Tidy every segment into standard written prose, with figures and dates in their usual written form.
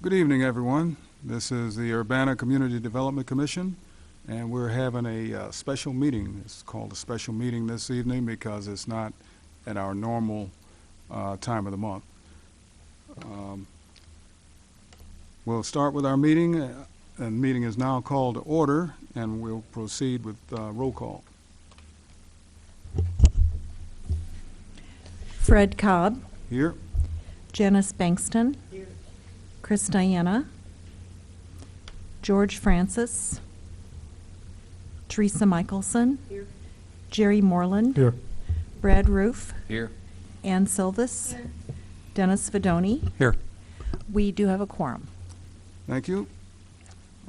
Good evening, everyone. This is the Urbana Community Development Commission, and we're having a special meeting. It's called a special meeting this evening because it's not at our normal time of the month. We'll start with our meeting, and the meeting is now called to order, and we'll proceed with roll call. Fred Cobb. Here. Janice Bankston. Here. Chris Diana. George Francis. Teresa Michelson. Here. Jerry Moreland. Here. Brad Roof. Here. Ann Silvis. Here. Dennis Fedoni. Here. We do have a quorum. Thank you.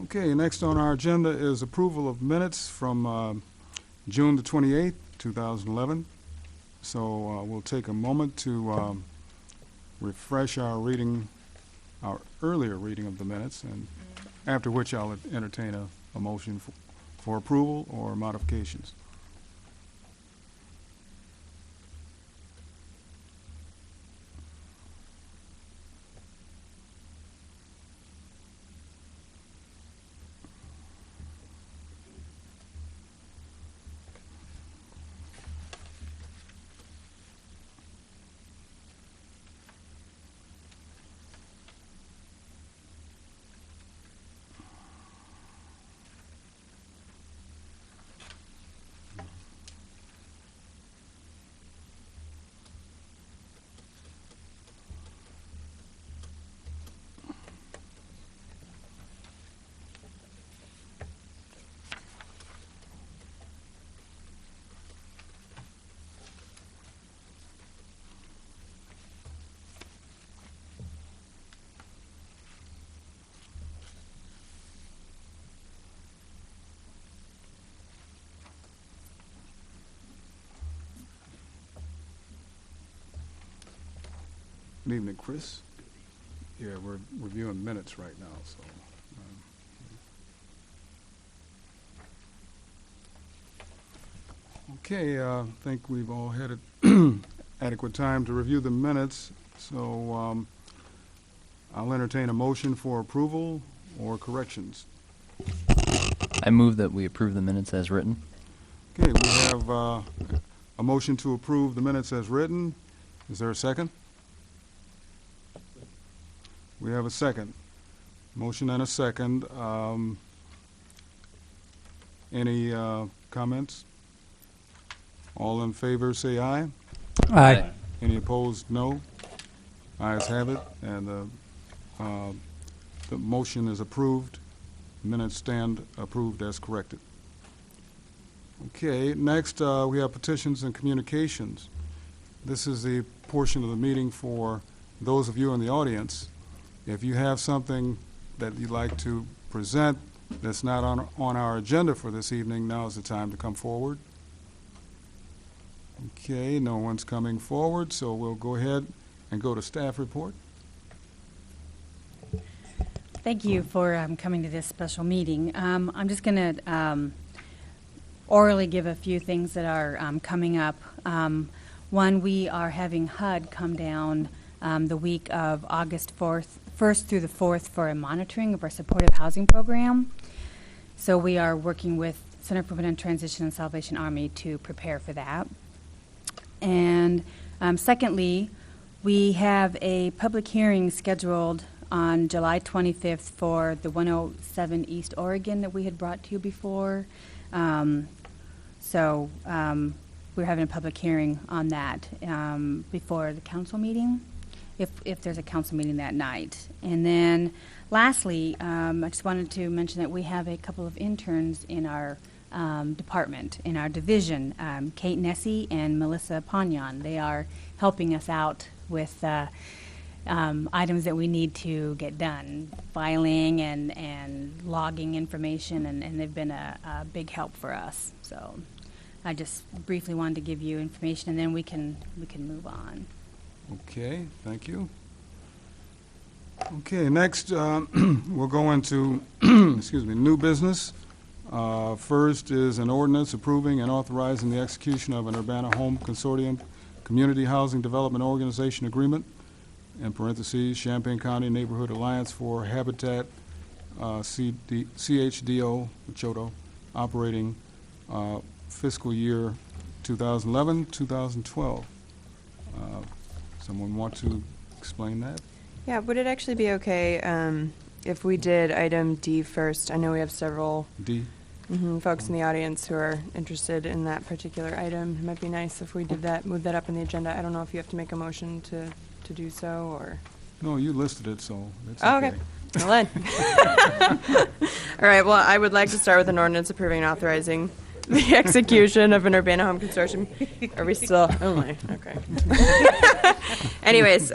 Okay, next on our agenda is approval of minutes from June the 28th, 2011. So we'll take a moment to refresh our earlier reading of the minutes, and after which I'll entertain a motion for approval or modifications. Good evening, Chris. Yeah, we're reviewing minutes right now, so. Okay, I think we've all had adequate time to review the minutes, so I'll entertain a motion for approval or corrections. I move that we approve the minutes as written. Okay, we have a motion to approve the minutes as written. Is there a second? We have a second. Motion and a second. Any comments? All in favor say aye. Aye. Any opposed, no. Ayes have it, and the motion is approved. Minutes stand approved as corrected. Okay, next we have petitions and communications. This is the portion of the meeting for those of you in the audience. If you have something that you'd like to present that's not on our agenda for this evening, now is the time to come forward. Okay, no one's coming forward, so we'll go ahead and go to staff report. Thank you for coming to this special meeting. I'm just going to orally give a few things that are coming up. One, we are having HUD come down the week of August 1st through the 4th for a monitoring of our supportive housing program. So we are working with Center for Women in Transition and Salvation Army to prepare for that. And secondly, we have a public hearing scheduled on July 25th for the 107 East Oregon that we had brought to you before. So we're having a public hearing on that before the council meeting, if there's a council meeting that night. And then lastly, I just wanted to mention that we have a couple of interns in our department, in our division, Kate Nessie and Melissa Pagnon. They are helping us out with items that we need to get done, filing and logging information, and they've been a big help for us. So I just briefly wanted to give you information, and then we can move on. Okay, thank you. Okay, next we'll go into new business. First is an ordinance approving and authorizing the execution of an Urbana Home Consortium Community Housing Development Organization Agreement in parentheses, Champaign County Neighborhood Alliance for Habitat, CHDO, Choto, operating fiscal year 2011, 2012. Someone want to explain that? Yeah, would it actually be okay if we did item D first? I know we have several D? folks in the audience who are interested in that particular item. It might be nice if we did that, move that up in the agenda. I don't know if you have to make a motion to do so, or... No, you listed it, so it's Oh, okay. okay. Well then. All right, well, I would like to start with an ordinance approving and authorizing the execution of an Urbana Home Consortium. Are we still? Oh my, okay. Anyways,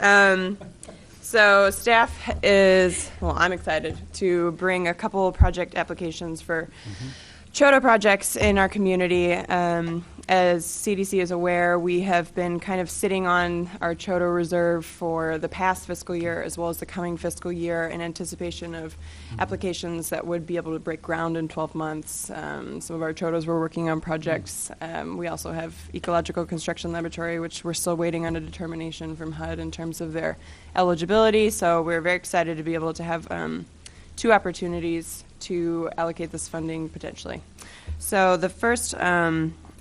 so staff is, well, I'm excited to bring a couple project applications for Choto projects in our community. As CDC is aware, we have been kind of sitting on our Choto reserve for the past fiscal year as well as the coming fiscal year in anticipation of applications that would be able to break ground in 12 months. Some of our Chotos were working on projects. We also have Ecological Construction Laboratory, which we're still waiting on a determination from HUD in terms of their eligibility. So we're very excited to be able to have 2 opportunities to allocate this funding potentially. So the first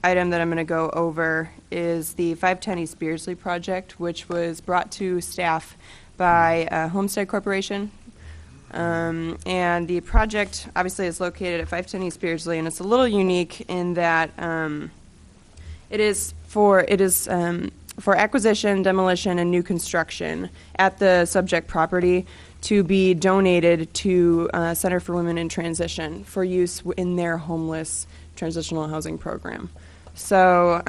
item that I'm going to go over is the 510 East Beardsley project, which was brought to staff by Homestead Corporation. And the project obviously is located at 510 East Beardsley, and it's a little unique in that it is for acquisition, demolition, and new construction at the subject property to be donated to Center for Women in Transition for use in their homeless transitional housing program. So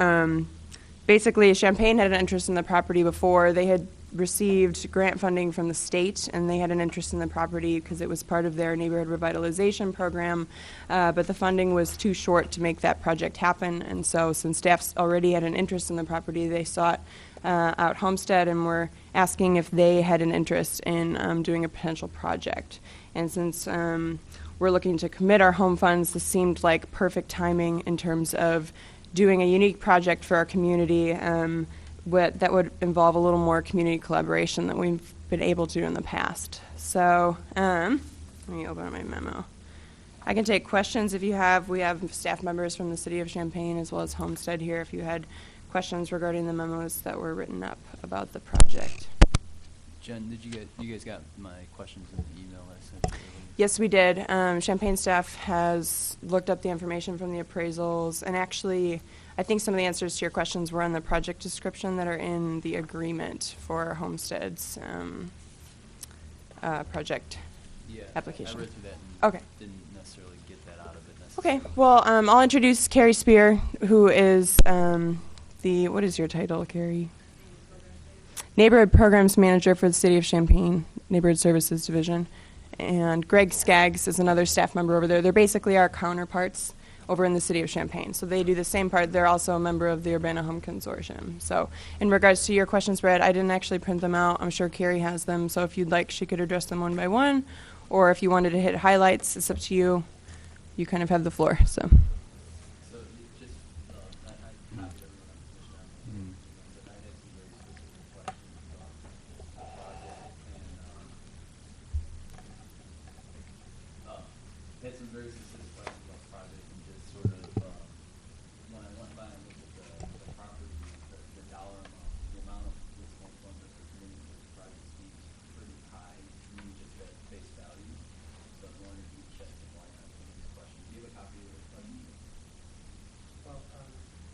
basically, Champaign had an interest in the property before. They had received grant funding from the state, and they had an interest in the property because it was part of their neighborhood revitalization program, but the funding was too short to make that project happen. And so since staff already had an interest in the property, they sought out Homestead and were asking if they had an interest in doing a potential project. And since we're looking to commit our home funds, this seemed like perfect timing in terms of doing a unique project for our community that would involve a little more community collaboration than we've been able to in the past. So let me open up my memo. I can take questions if you have. We have staff members from the City of Champaign as well as Homestead here if you had questions regarding the memos that were written up about the project. Jen, you guys got my questions in the email I sent you earlier? Yes, we did. Champaign staff has looked up the information from the appraisals, and actually, I think some of the answers to your questions were in the project description that are in the agreement for Homestead's project application. I read through that and Okay. didn't necessarily get that out of it necessarily. Okay, well, I'll introduce Carrie Spear, who is what is your title, Carrie? Neighborhood Programs Manager for the City of Champaign, Neighborhood Services Division. And Greg Skaggs is another staff member over there. They're basically our counterparts over in the City of Champaign. So they do the same part. They're also a member of the Urbana Home Consortium. So in regards to your questions, Brad, I didn't actually print them out. I'm sure Carrie has them. So if you'd like, she could address them one by one. Or if you wanted to hit highlights, it's up to you. You kind of have the floor. So. So just, I copied everyone on the but I had some very specific questions about the project and had some very specific questions about the project and just sort of when I went by and looked at the property, the dollar amount, the amount of municipal funds that are committed to the project seems pretty high to me just at face value. So I wanted you to check the line on some of these questions. Do you have a copy of the question? Well,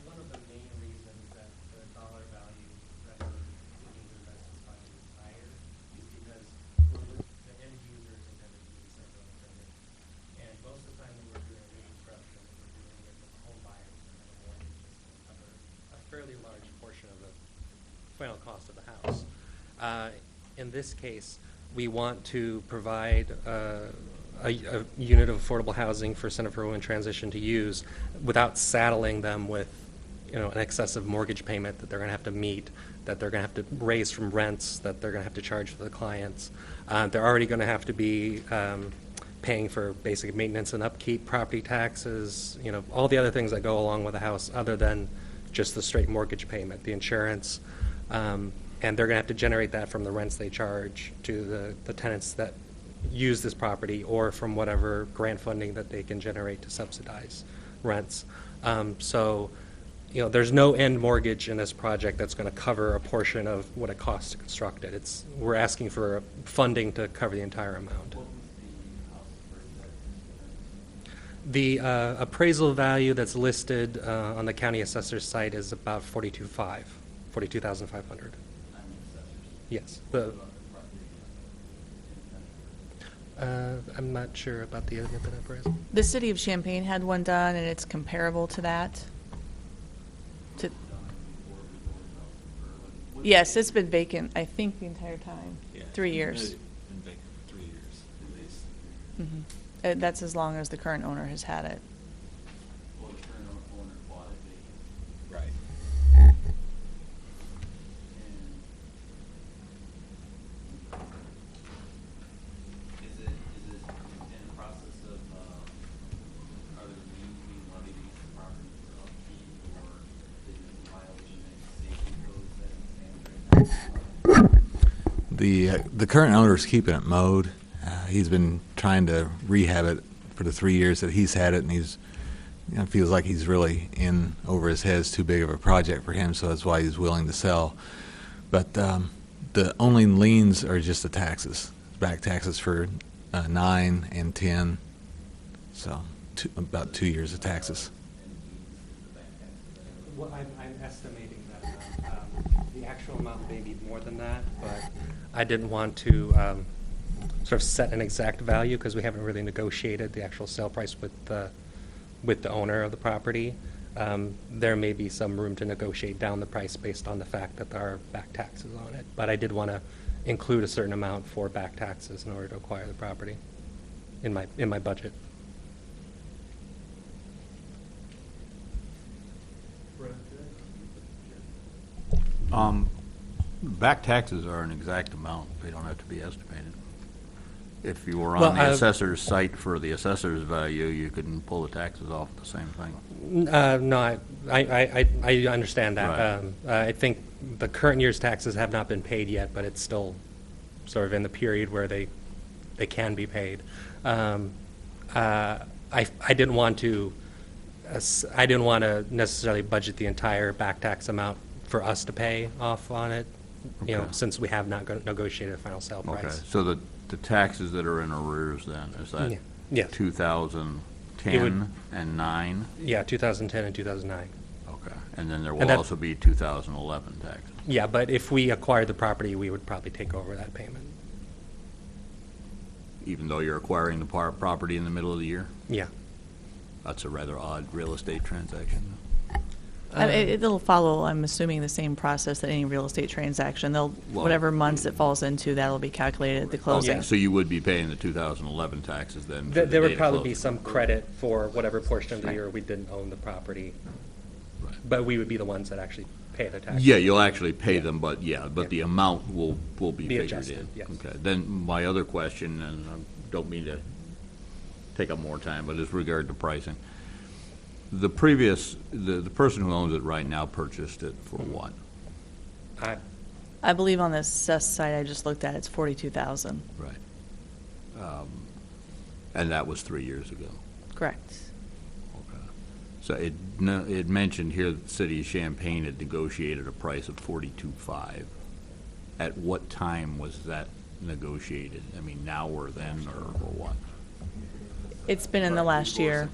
one of the main reasons that the dollar value that we're looking to invest in budget is higher is because the end users are going to be central intended. And most of the time when we're doing reconstruction, we're doing it with home buyers and the mortgages that cover a fairly large portion of the final cost of the house. In this case, we want to provide a unit of affordable housing for Center for Women Transition to use without saddling them with, an excessive mortgage payment that they're going to have to meet, that they're going to have to raise from rents, that they're going to have to charge for the clients. They're already going to have to be paying for basic maintenance and upkeep, property taxes, all the other things that go along with a house other than just the straight mortgage payment, the insurance. and they're going to have to generate that from the rents they charge to the tenants that use this property, or from whatever grant funding that they can generate to subsidize rents. So, you know, there's no end mortgage in this project that's going to cover a portion of what it costs to construct it. We're asking for funding to cover the entire amount. What was the house first? The appraisal value that's listed on the county assessor's site is about $42,500. Yes. I'm not sure about the independent appraisal. The city of Champaign had one done, and it's comparable to that. To- Yes, it's been vacant, I think, the entire time. 3 years. Been vacant 3 years at least. Mhm. That's as long as the current owner has had it. Well, the current owner bought it vacant. Right. And is it in the process of, are there liens being levied against the property for upkeep, or is it in violation of safety codes that it stands right now? The current owner is keeping it mowed. He's been trying to rehab it for the 3 years that he's had it, and he's, you know, feels like he's really in over his head. It's too big of a project for him, so that's why he's willing to sell. But the only liens are just the taxes, back taxes for 9 and 10, so about 2 years of taxes. Well, I'm estimating that the actual amount may be more than that, but I didn't want to sort of set an exact value because we haven't really negotiated the actual sale price with the owner of the property. There may be some room to negotiate down the price based on the fact that there are back taxes on it, but I did want to include a certain amount for back taxes in order to acquire the property in my budget. Back taxes are an exact amount. They don't have to be estimated. If you were Well, on the assessor's site for the assessor's value, you can pull the taxes off the same thing. No, I understand that. Right. I think the current year's taxes have not been paid yet, but it's still sort of in the period where they can be paid. I didn't want to necessarily budget the entire back tax amount for us to pay off on it, you know, Okay. since we have not negotiated a final sale price. Okay, so the taxes that are in arrears then, is Yeah. that Yes. 2010 and 9? Yeah, 2010 and 2009. Okay, and then there And will that- also be 2011 taxes. Yeah, but if we acquired the property, we would probably take over that payment. Even though you're acquiring the property in the middle of the year? Yeah. That's a rather odd real estate transaction. It'll follow, I'm assuming, the same process that any real estate transaction. Well- Whatever months it falls into, that'll be calculated at the closing. Okay, so you would be paying the 2011 taxes then? for There the would date of probably be closing. some credit for whatever portion of the Right. year we didn't own the property, Right. but we would be the ones that actually pay the tax. Yeah, you'll actually pay Yeah. them, but Yeah. the amount will be Be figured adjusted, in. yes. Okay, then my other question, and I don't mean to take up more time, but is regard to pricing. The person who owns it right now purchased it for what? I believe on the assessed site I just looked at, it's 42,000. Right. And that was 3 years ago. Correct. Okay. So it mentioned here that the city of Champaign had negotiated a price of 42.5. At what time was that negotiated? I mean, now or then, or what? It's been in the last year.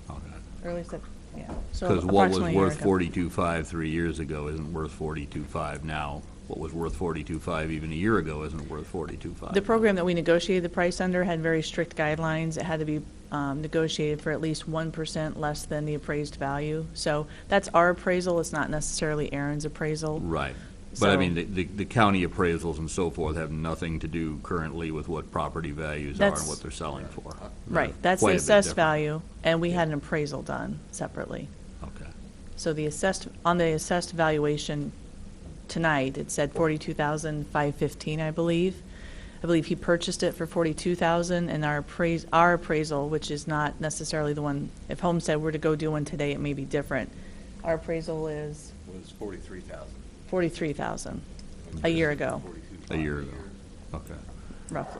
Okay. Early September, yeah. So Because what was approximately a year worth ago. 42.5 3 years ago isn't worth 42.5 now. What was worth 42.5 even a year ago isn't worth 42.5. The program that we negotiated the price under had very strict guidelines. It had to be negotiated for at least 1% less than the appraised value. So that's our appraisal. It's not necessarily Aaron's appraisal. Right. But I So- mean, the county appraisals and so forth have nothing to do currently with what property values are and That's- what they're selling for. Right, that's Quite the a bit assessed different. value, and we had an appraisal done separately. Okay. So on the assessed valuation tonight, it said 42,515, I believe. I believe he purchased it for 42,000, and our appraisal, which is not necessarily the one, if Homestead were to go do one today, it may be different. Our appraisal is Was 43,000. 43,000. A year ago, A year ago. Okay,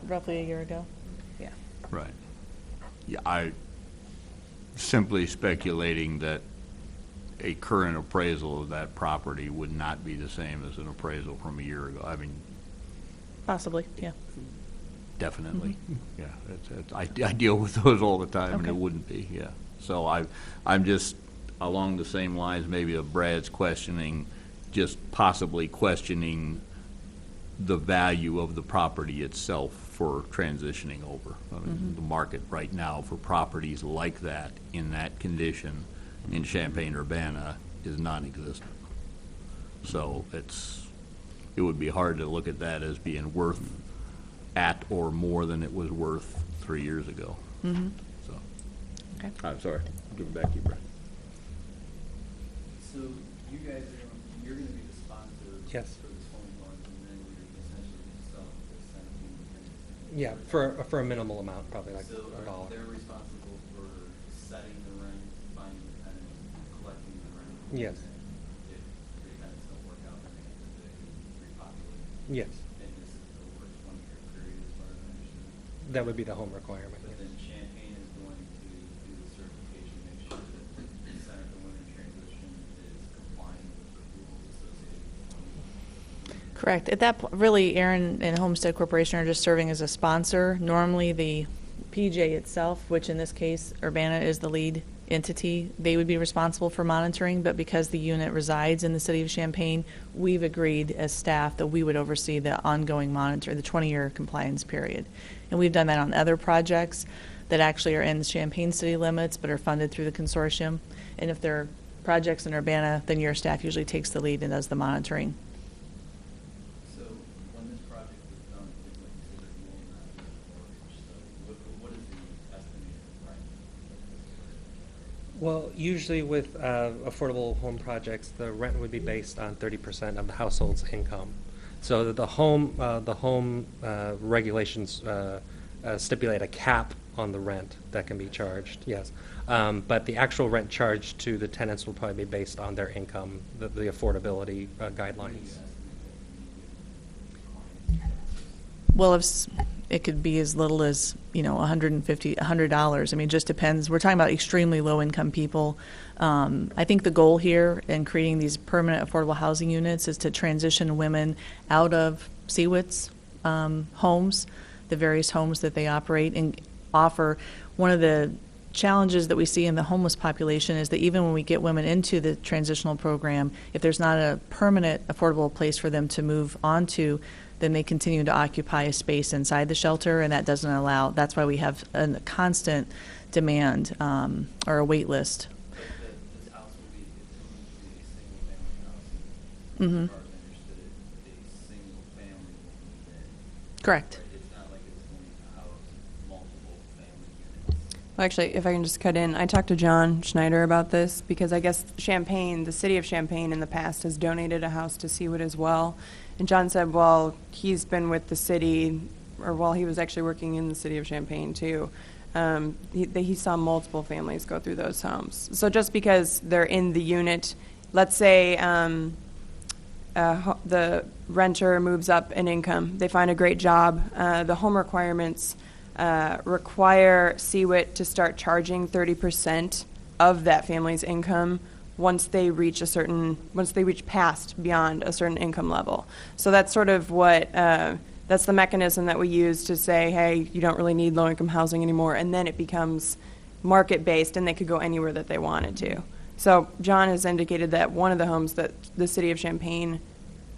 roughly a year ago. Yeah. right. Yeah, I simply speculating that a current appraisal of that property would not be the same as an appraisal from a year ago. I mean, Possibly, yeah. definitely, yeah. I deal with those all the time, and Okay. it wouldn't be, yeah. So I'm just along the same lines maybe of Brad's questioning, just possibly questioning the value of the property itself for transitioning over. I mean, the market right now for properties like that, in that condition, in Champaign-Urbana, is non-existent. So it would be hard to look at that as being worth at or more than it was worth 3 years ago. So, Okay. I'm sorry, give it back to you, Brad. So you guys you're gonna be the sponsor Yes. for this home fund, and then you're essentially gonna sell it to Centipede. Yeah, for a minimal amount, probably like So $1. they're responsible for setting the rent, finding the tenants, collecting the rent. Yes. And if the tenants don't work out, then they can repopulate. Yes, And this is over a 20-year period, as far as I understand. that would be the home requirement. But then Champaign is going to do the certification, make sure that the Center for Women in Transition is complying with the rules associated with the Correct. At that point, really, Aaron and Homestead Corporation are just serving as a sponsor. Normally, the PJ itself, which in this case, Urbana is the lead entity, they would be responsible for monitoring, but because the unit resides in the city of Champaign, we've agreed as staff that we would oversee the ongoing monitor, the 20-year compliance period. And we've done that on other projects that actually are in Champaign city limits but are funded through the consortium. And if there are projects in Urbana, then your staff usually takes the lead and does the monitoring. So when this project is done, like you said, it will not be a mortgage, so what is the estimated price? Well, usually with affordable home projects, the rent would be based on 30% of the household's income. So the home regulations stipulate a cap on the rent that can be charged, yes. But the actual rent charged to the tenants will probably be based on their income, the affordability guidelines. Well, it could be as little as, $100. I mean, it just depends. We're talking about extremely low-income people. I think the goal here in creating these permanent affordable housing units is to transition women out of CWIT's homes, the various homes that they operate, and offer. One of the challenges that we see in the homeless population is that even when we get women into the transitional program, if there's not a permanent affordable place for them to move onto, then they continue to occupy a space inside the shelter, and that doesn't allow. That's why we have a constant demand or a wait list. But this house will be, it's going to be a single-family house. Mhm. As far as I understood it, a single family will move in. Right. It's Correct. not like it's going to house multiple family units. Well, actually, if I can just cut in, I talked to John Schneider about this because I guess Champaign, the city of Champaign in the past has donated a house to Seawood as well. And John said, well, he's been with the city, or while he was actually working in the city of Champaign too, he saw multiple families go through those homes. So just because they're in the unit, let's say the renter moves up in income, they find a great job, the home requirements require CWIT to start charging 30% of that family's income once they reach past beyond a certain income level. So that's sort of what, that's the mechanism that we use to say, hey, you don't really need low-income housing anymore, and then it becomes market-based, and they could go anywhere that they wanted to. So John has indicated that one of the homes that the city of Champaign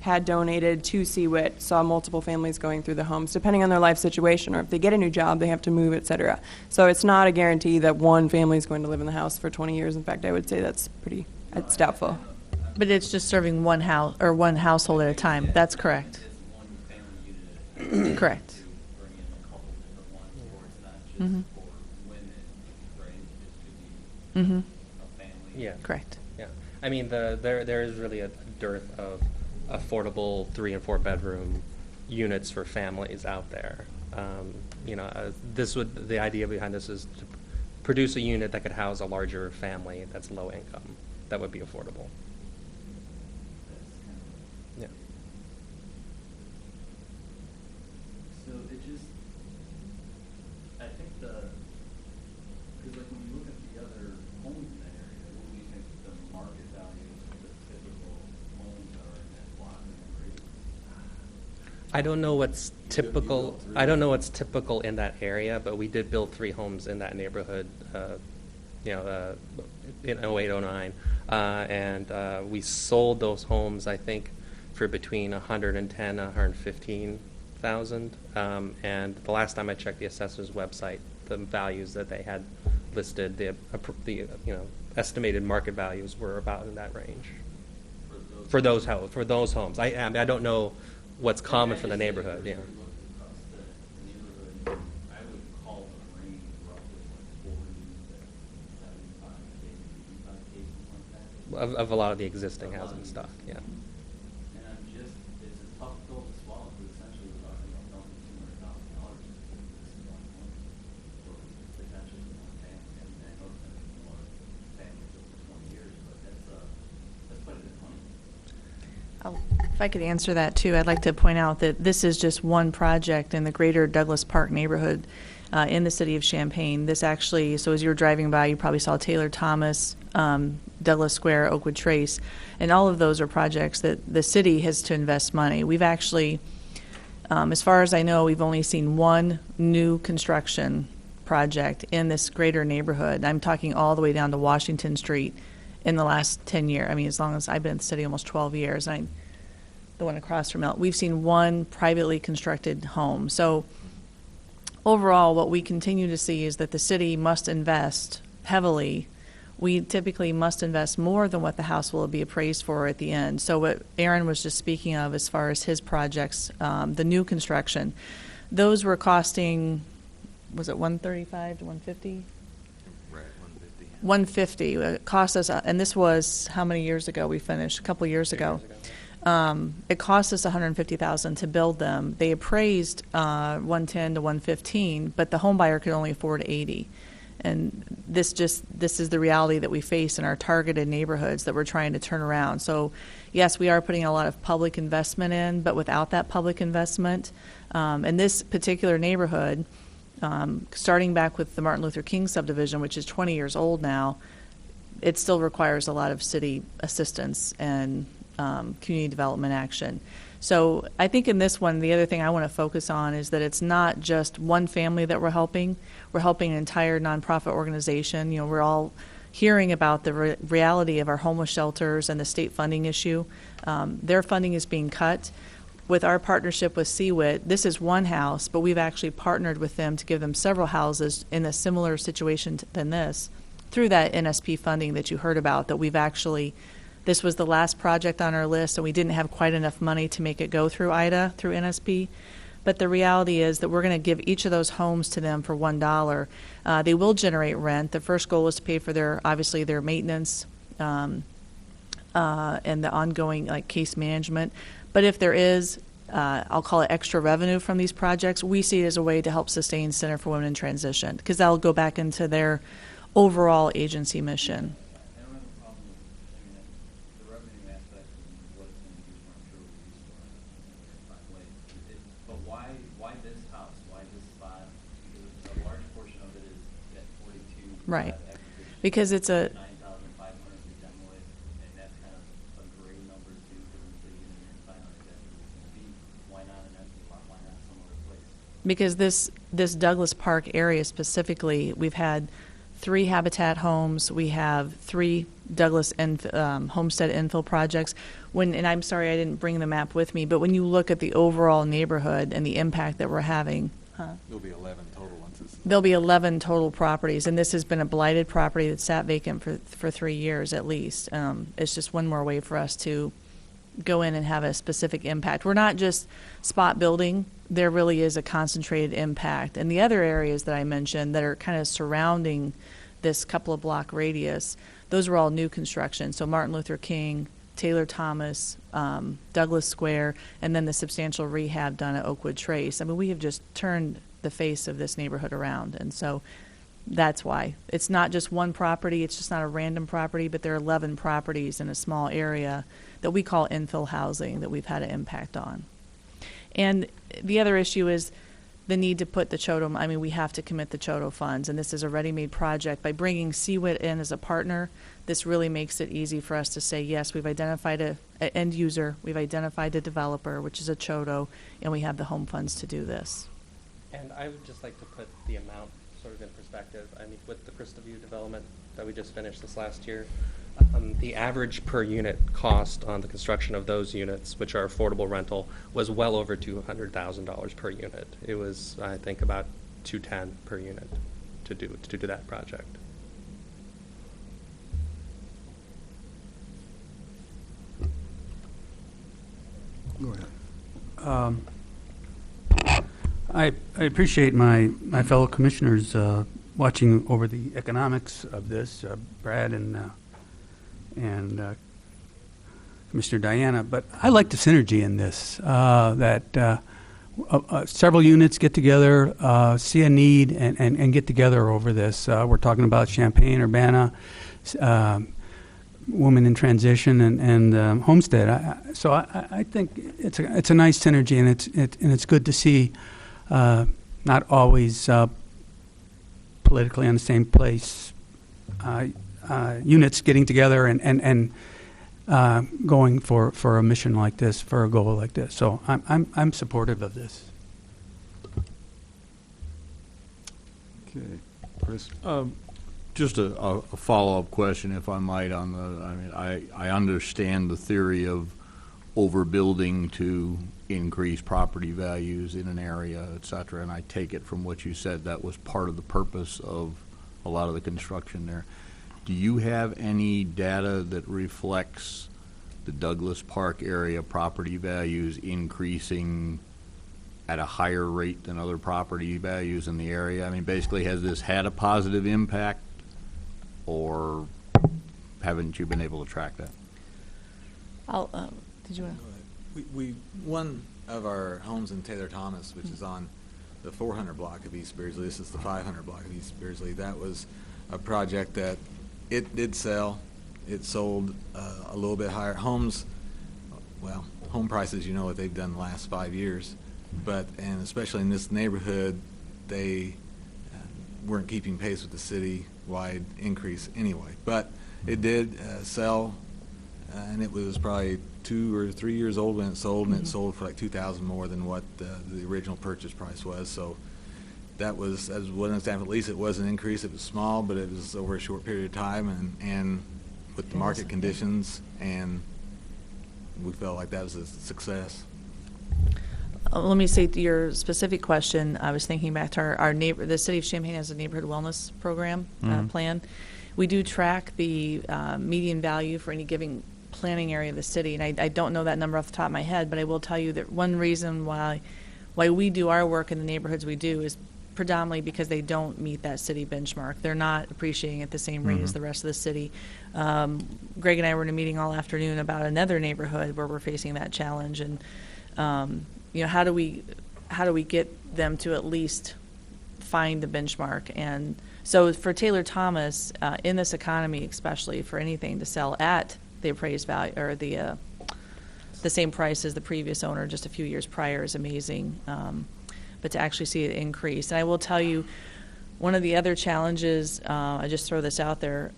had donated to CWIT saw multiple families going through the homes, depending on their life situation, or if they get a new job, they have to move, et cetera. So it's not a guarantee that one family is going to live in the house for 20 years. In fact, I would say it's doubtful. But it's just serving one house or one household at a time. That's correct. It's one family unit. Correct. To bring in a couple different ones, or it's not just Mhm. for women, right? It could be Mm-hmm. a family. Yeah. Correct. Yeah, I mean, there is really a dearth of affordable 3 and 4 bedroom units for families out there. The idea behind this is to produce a unit that could house a larger family that's low income, that would be affordable. Yeah. I don't know what's typical. I don't know what's typical in that area, but we did build 3 homes in that neighborhood, in 08, 09, and we sold those homes, I think, for between 110 and 115,000. And the last time I checked the assessor's website, the values that they had listed, the estimated market values were about in that range for those homes. I don't know what's common for the neighborhood. Yeah. I would call the range roughly like 40 to 75K, 85K, something like that. Of a lot of the existing housing stock. Yeah. And it's a tough pill to swallow because essentially we're talking about dumping $200,000 into this one home for potentially one family. And I know it's going to be more families over 20 years, but that's quite a bit of money. If I could answer that too, I'd like to point out that this is just one project in the greater Douglas Park neighborhood in the city of Champaign. This actually, so as you were driving by, you probably saw Taylor Thomas, Douglas Square, Oakwood Trace, and all of those are projects that the city has to invest money. We've actually, as far as I know, we've only seen one new construction project in this greater neighborhood. I'm talking all the way down to Washington Street in the last 10 years. I mean, as long as I've been in the city, almost 12 years. The one across from it, we've seen one privately constructed home. So overall, what we continue to see is that the city must invest heavily. We typically must invest more than what the house will be appraised for at the end. So what Aaron was just speaking of as far as his projects, the new construction, those were costing, was it 135 to 150? Right, 150. 150. It cost us, and this was how many years ago we finished? A couple years ago. It cost us $150,000 to build them. They appraised 110 to 115, but the home buyer could only afford 80. And this is the reality that we face in our targeted neighborhoods that we're trying to turn around. So, yes, we are putting a lot of public investment in, but without that public investment, in this particular neighborhood, starting back with the Martin Luther King subdivision, which is 20 years old now, it still requires a lot of city assistance and community development action. So I think in this one, the other thing I want to focus on is that it's not just one family that we're helping. We're helping an entire nonprofit organization. We're all hearing about the reality of our homeless shelters and the state funding issue. Their funding is being cut. With our partnership with CWIT, this is one house, but we've actually partnered with them to give them several houses in a similar situation than this through that NSP funding that you heard about, that we've actually, this was the last project on our list, and we didn't have quite enough money to make it go through IDA, through NSP. But the reality is that we're going to give each of those homes to them for $1. They will generate rent. The first goal is to pay for obviously their maintenance and the ongoing case management. But if there is, I'll call it extra revenue from these projects, we see it as a way to help sustain Center for Women in Transition, because that'll go back into their overall agency mission. I don't have a problem with, the revenue aspect and what it's going to be used for, I'm sure we'll use for in a way. But why this house? Why this spot? Because a large portion of it is at 42. Right. Because it's a 9,500 to demo it, and that's kind of a gray number too, because until you get in there and find out exactly what it's going to be, why not an empty lot? Why not some other place? Because this Douglas Park area specifically, we've had 3 Habitat homes. We have 3 Douglas homestead infill projects. And I'm sorry I didn't bring the map with me, but when you look at the overall neighborhood and the impact that we're having, There'll be 11 total ones. there'll be 11 total properties, and this has been a blighted property that sat vacant for 3 years at least. It's just one more way for us to go in and have a specific impact. We're not just spot building. There really is a concentrated impact. And the other areas that I mentioned that are kind of surrounding this couple of block radius, those are all new construction. So Martin Luther King, Taylor Thomas, Douglas Square, and then the substantial rehab done at Oakwood Trace. I mean, we have just turned the face of this neighborhood around. And so that's why. It's not just one property. It's just not a random property, but there are 11 properties in a small area that we call infill housing that we've had an impact on. And the other issue is the need to put the CHOTO, I mean, we have to commit the CHOTO funds, and this is a ready-made project. By bringing CWIT in as a partner, this really makes it easy for us to say, yes, we've identified a end user, we've identified a developer, which is a CHOTO, and we have the home funds to do this. And I would just like to put the amount sort of in perspective. I mean, with the Crystal View development that we just finished this last year, the average per unit cost on the construction of those units, which are affordable rental, was well over $200,000 per unit. It was, I think, about $210,000 per unit to do that project. Go ahead. I appreciate my fellow commissioners watching over the economics of this, Brad and Commissioner Diana, but I like the synergy in this, that several units get together, see a need, and get together over this. We're talking about Champaign, Urbana, Women in Transition, and Homestead. So I think it's a nice synergy, and it's good to see not always politically on the same place units getting together and going for a mission like this, for a goal like this. So I'm supportive of this. Okay, Chris. Just a follow-up question, if I might, on the, I mean, I understand the theory of overbuilding to increase property values in an area, et cetera, and I take it from what you said that was part of the purpose of a lot of the construction there. Do you have any data that reflects the Douglas Park area property values increasing at a higher rate than other property values in the area? I mean, basically, has this had a positive impact, or haven't you been able to track that? Did you want We one of our homes in Taylor Thomas, which is on the 400 block of East Beardsley. This is the 500 block of East Beardsley. That was a project that it did sell. It sold a little bit higher. Homes, well, home prices, you know what they've done the last 5 years, and especially in this neighborhood, they weren't keeping pace with the city-wide increase anyway. But it did sell, and it was probably 2 or 3 years old when it sold, and it sold for like $2,000 more than what the original purchase price was. So that was, as one example, at least it was an increase. It was small, but it was over a short period of time, and with the market conditions, and we felt like that was a success. Let me say to your specific question, I was thinking back to our neighbor. The city of Champaign has a neighborhood wellness program plan. We do track the median value for any given planning area of the city, and I don't know that number off the top of my head, but I will tell you that one reason why we do our work in the neighborhoods we do is predominantly because they don't meet that city benchmark. They're not appreciating at the same rate as the rest of the city. Greg and I were in a meeting all afternoon about another neighborhood where we're facing that challenge, and how do we get them to at least find the benchmark? And so for Taylor Thomas, in this economy, especially for anything to sell at the appraised value or the same price as the previous owner just a few years prior is amazing. But to actually see it increase. And I will tell you, one of the other challenges, I just throw this out there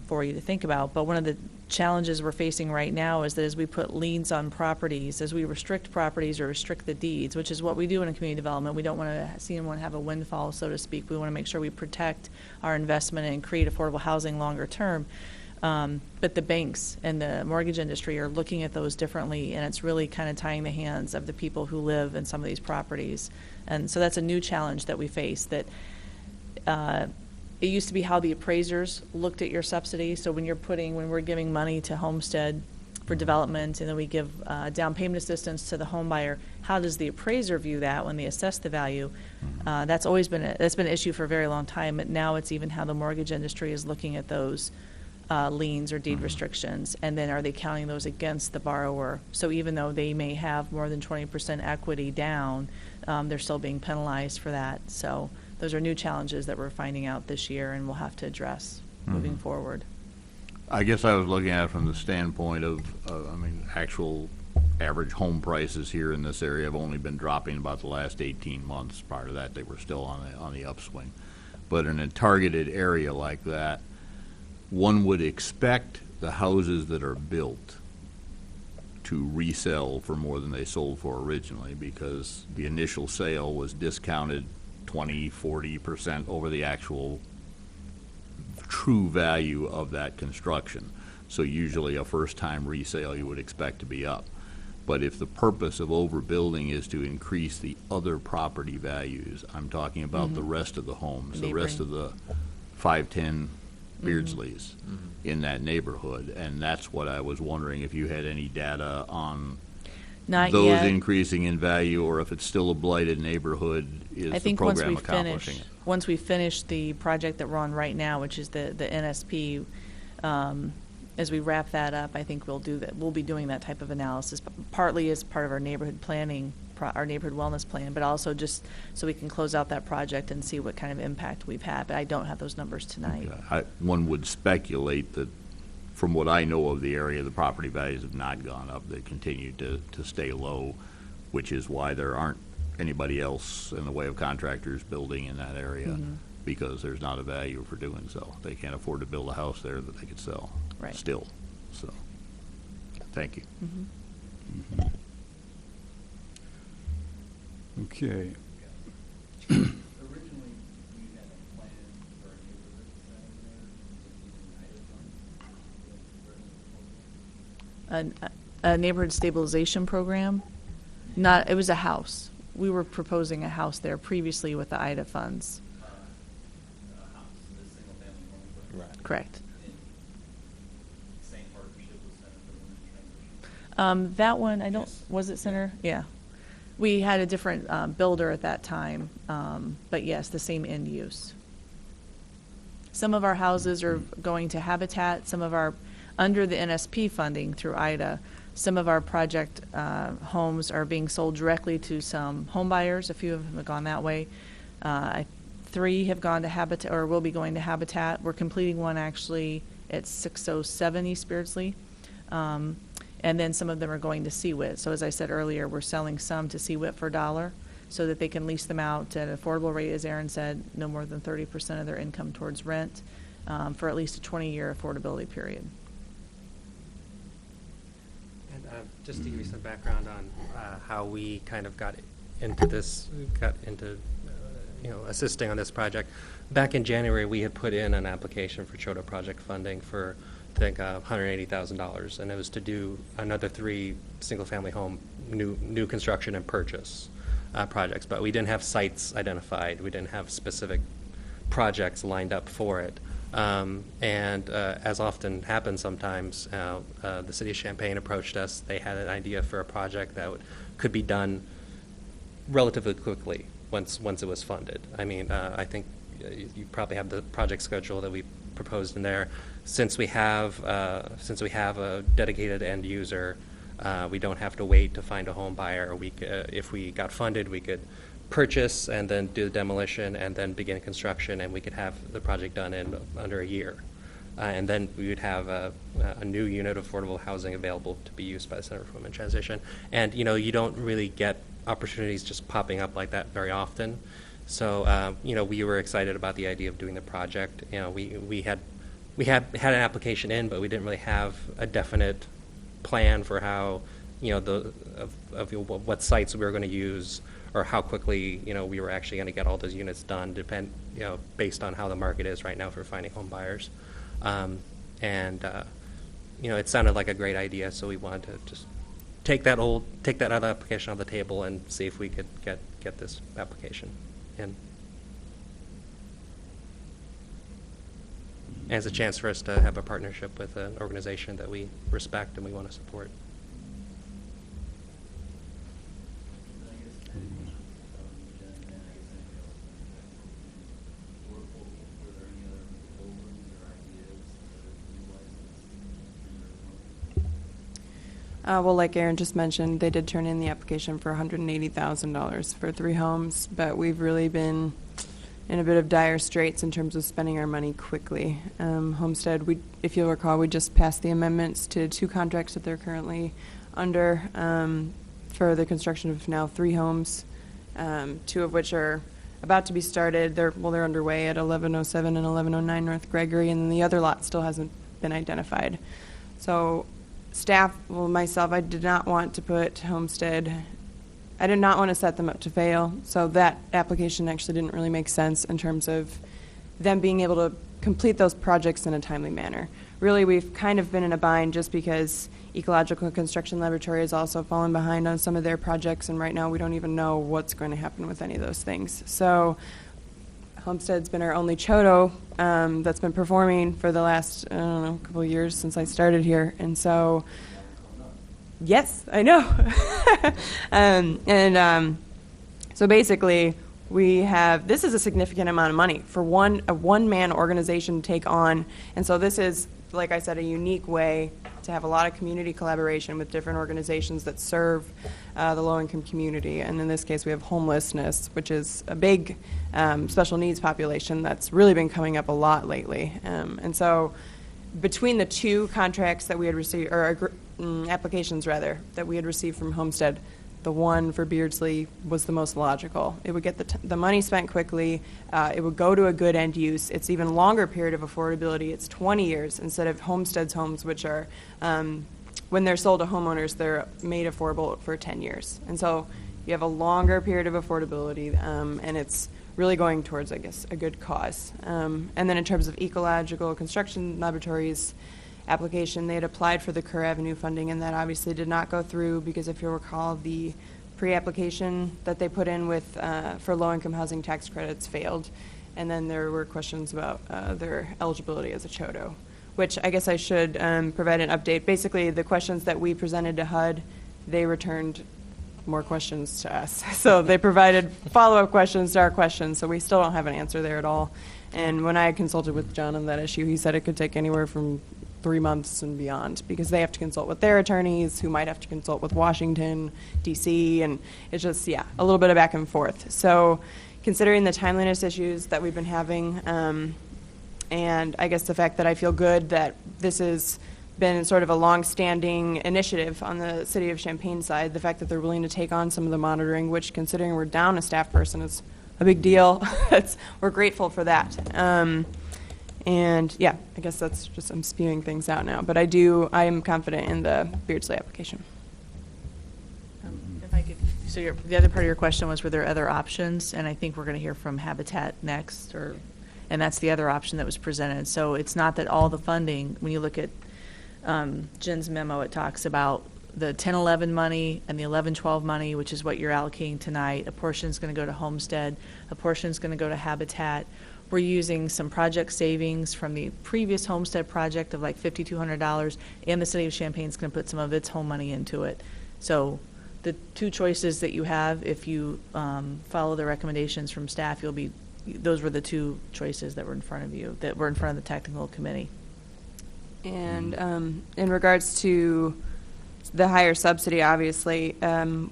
for you to think about, but one of the challenges we're facing right now is that as we put liens on properties, as we restrict properties or restrict the deeds, which is what we do in a community development, we don't want to see anyone have a windfall, so to speak. We want to make sure we protect our investment and create affordable housing longer term. But the banks and the mortgage industry are looking at those differently, and it's really kind of tying the hands of the people who live in some of these properties. And so that's a new challenge that we face, that it used to be how the appraisers looked at your subsidy. So when we're giving money to Homestead for development, and then we give down payment assistance to the home buyer, how does the appraiser view that when they assess the value? That's been an issue for a very long time, but now it's even how the mortgage industry is looking at those liens or deed restrictions, and then are they counting those against the borrower? So even though they may have more than 20% equity down, they're still being penalized for that. So those are new challenges that we're finding out this year, and we'll have to address moving forward. I guess I was looking at it from the standpoint of, actual average home prices here in this area have only been dropping about the last 18 months. Prior to that, they were still on the upswing. But in a targeted area like that, one would expect the houses that are built to resell for more than they sold for originally, because the initial sale was discounted 20–40% over the actual true value of that construction. So usually a first-time resale you would expect to be up. But if the purpose of overbuilding is to increase the other property values, I'm talking about the rest of the homes, the rest of the 510 Beardsleys in that neighborhood. And that's what I was wondering, if you had any data on Not those yet. increasing in value, or if it's still a blighted neighborhood, is I the think once program we accomplishing finish, it? once we finish the project that we're on right now, which is the NSP, as we wrap that up, I think we'll do that. We'll be doing that type of analysis, partly as part of our neighborhood planning, our neighborhood wellness plan, but also just so we can close out that project and see what kind of impact we've had. But I don't have those numbers tonight. One would speculate that, from what I know of the area, the property values have not gone up. They continue to stay low, which is why there aren't anybody else in the way of contractors building in that area, because there's not a value for doing so. They can't afford to build a house there that they could sell still. So, thank you. Okay. Originally, we had a plan for a neighborhood center there, A neighborhood stabilization program. It was a house. We were proposing a house there previously with the IDA funds. house, the single-family home. Correct. Same partnership with Center for Women in Transition. That one, was it Center? Yeah. We had a different builder at that time, but yes, the same end use. Some of our houses are going to Habitat, some of our, under the NSP funding through IDA, some of our project homes are being sold directly to some home buyers. A few of them have gone that way. 3 have gone to Habitat, or will be going to Habitat. We're completing one actually at 607 East Beardsley. And then some of them are going to CWIT. So as I said earlier, we're selling some to CWIT for $1 so that they can lease them out at an affordable rate, as Aaron said, no more than 30% of their income towards rent for at least a 20-year affordability period. And just to give you some background on how we kind of got into this, assisting on this project. Back in January, we had put in an application for CHOTA project funding for, I think, $180,000, and it was to do another 3 single-family home new construction and purchase projects. But we didn't have sites identified. We didn't have specific projects lined up for it. As often happens sometimes, the city of Champaign approached us. They had an idea for a project that could be done relatively quickly once it was funded. I mean, I think you probably have the project schedule that we proposed in there. Since we have a dedicated end user, we don't have to wait to find a home buyer. If we got funded, we could purchase and then do the demolition and then begin construction, and we could have the project done in under a year. And then we would have a new unit of affordable housing available to be used by the Center for Women in Transition. And you don't really get opportunities just popping up like that very often. So we were excited about the idea of doing the project. We had an application in, but we didn't really have a definite plan for how what sites we were going to use, or how quickly we were actually going to get all those units done, based on how the market is right now for finding home buyers. It sounded like a great idea, so we wanted to just take that other application off the table and see if we could get this application in. And it's a chance for us to have a partnership with an organization that we respect and we want to support. Well, like Aaron just mentioned, they did turn in the application for $180,000 for 3 homes, but we've really been in a bit of dire straits in terms of spending our money quickly. Homestead, if you'll recall, we just passed the amendments to 2 contracts that they're currently under for the construction of now 3 homes, 2 of which are about to be started. They're underway at 1107 and 1109 North Gregory, and then the other lot still hasn't been identified. So staff, well, myself, I did not want to put Homestead, I did not want to set them up to fail, so that application actually didn't really make sense in terms of them being able to complete those projects in a timely manner. Really, we've kind of been in a bind just because Ecological Construction Laboratory has also fallen behind on some of their projects, and right now we don't even know what's going to happen with any of those things. So Homestead's been our only Chodo that's been performing for the last, I don't know, couple of years since I started here, and so yes, I know. So basically, we have, this is a significant amount of money for a one-man organization to take on, and so this is, like I said, a unique way to have a lot of community collaboration with different organizations that serve the low-income community. And in this case, we have homelessness, which is a big special needs population that's really been coming up a lot lately. And so between the 2 contracts that we had received, or applications rather, that we had received from Homestead, the one for Beardsley was the most logical. It would get the money spent quickly. It would go to a good end use. It's even longer period of affordability. It's 20 years instead of Homestead's homes, which are, when they're sold to homeowners, they're made affordable for 10 years. And so you have a longer period of affordability, and it's really going towards, I guess, a good cause. And then in terms of Ecological Construction Laboratories application, they had applied for the Kerr Avenue funding, and that obviously did not go through because, if you'll recall, the pre-application that they put in with for low-income housing tax credits failed, and then there were questions about their eligibility as a Chodo, which I guess I should provide an update. Basically, the questions that we presented to HUD, they returned more questions to us. So they provided follow-up questions to our questions, so we still don't have an answer there at all. And when I consulted with John on that issue, he said it could take anywhere from 3 months and beyond, because they have to consult with their attorneys, who might have to consult with Washington, D.C., and it's just, yeah, a little bit of back and forth. So considering the timeliness issues that we've been having, and I guess the fact that I feel good that this has been sort of a long-standing initiative on the City of Champaign side, the fact that they're willing to take on some of the monitoring, which, considering we're down a staff person, is a big deal. We're grateful for that. And yeah, I guess that's just, I'm spewing things out now, but I am confident in the Beardsley application. If I could, so the other part of your question was, were there other options? And I think we're going to hear from Habitat next, and that's the other option that was presented. So it's not that all the funding, when you look at Jen's memo, it talks about the 10-11 money and the 11-12 money, which is what you're allocating tonight. A portion is going to go to Homestead. A portion is going to go to Habitat. We're using some project savings from the previous Homestead project of like $5,200, and the City of Champaign is going to put some of its home money into it. So the 2 choices that you have, if you follow the recommendations from staff, those were the 2 choices that were in front of you, that were in front of the technical committee. And in regards to the higher subsidy, obviously,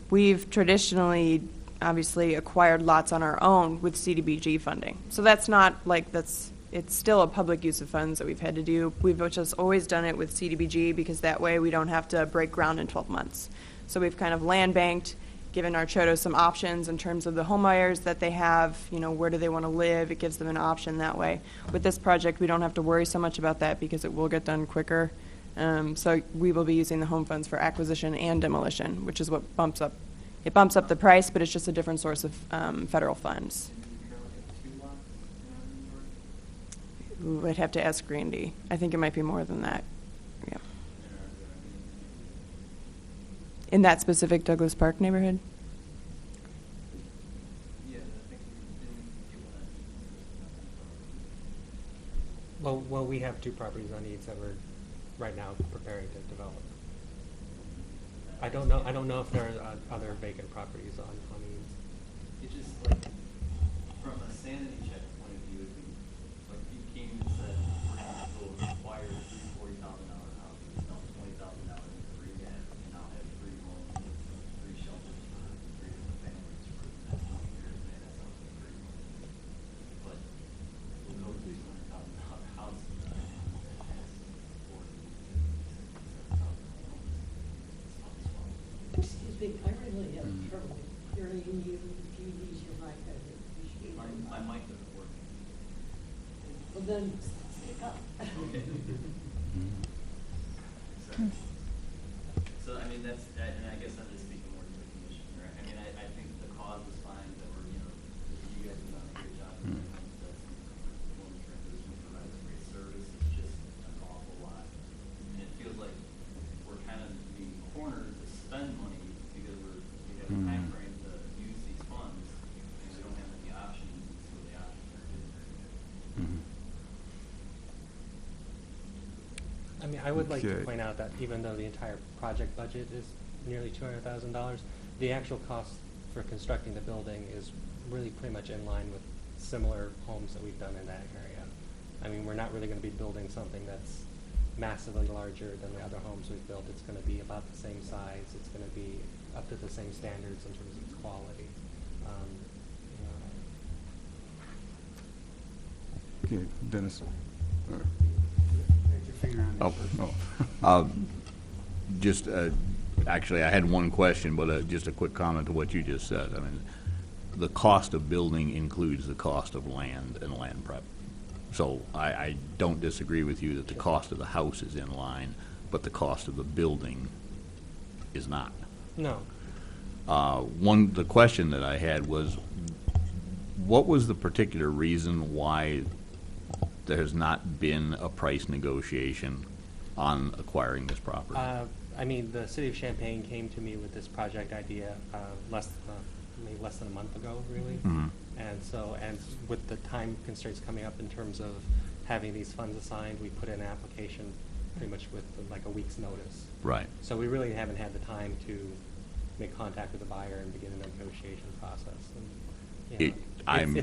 we've traditionally obviously acquired lots on our own with CDBG funding. So that's not like it's still a public use of funds that we've had to do. We've just always done it with CDBG because that way we don't have to break ground in 12 months. So we've kind of land banked, given our Chodos some options in terms of the home buyers that they have, where do they want to live. It gives them an option that way. With this project, we don't have to worry so much about that because it will get done quicker. So we will be using the home funds for acquisition and demolition, which is what bumps up the price, but it's just a different source of federal funds. Ooh, I'd have to ask Randy. I think it might be more than that. Yeah. In that specific Douglas Park neighborhood? Well, we have 2 properties on Eads that we're right now preparing to develop. I don't know if there are other vacant properties on Eads. It's just like, from a sanity check point of view, it'd be, like, if you came and said, we're going to acquire 3 $40,000 houses, no, $20,000 in rehab, and now have 3 homes, 3 shelters for 3 different families for the next 20 years, man, that sounds like pretty much. But we'll go to $200,000 house that has 40, 50, 60, 70,000 homes. think I really have trouble hearing you. If you use your mic, I would appreciate it. My mic doesn't work. Well, then speak up. So, I mean, that's, and I guess I'm just speaking more to the commission, right? I mean, I think the cause was fine, that we're, you know, you guys have done a great job. When it comes to performance transition, provides great service, it's just an awful lot. And it feels like we're kind of being cornered to spend money because we have a time frame to use these funds, and we don't have any options, so the options are given. I mean, I would like to Okay. point out that even though the entire project budget is nearly $200,000, the actual cost for constructing the building is really pretty much in line with similar homes that we've done in that area. I mean, we're not really going to be building something that's massively larger than the other homes we've built. It's going to be about the same size. It's going to be up to the same standards in terms of its quality. You know, Okay, Dennis. Just, actually, I had one question, but just a quick comment to what you just said. I mean, the cost of building includes the cost of land and land prep. So I don't disagree with you that the cost of the house is in line, but the cost of the building is not. No. The question that I had was, what was the particular reason why there has not been a price negotiation on acquiring this property? I mean, the city of Champaign came to me with this project idea maybe less than a month ago, really. Mhm. And so, and with the time constraints coming up in terms of having these funds assigned, we put in an application pretty much with like a week's notice. Right. So we really haven't had the time to make contact with the buyer and begin the negotiation process. And, you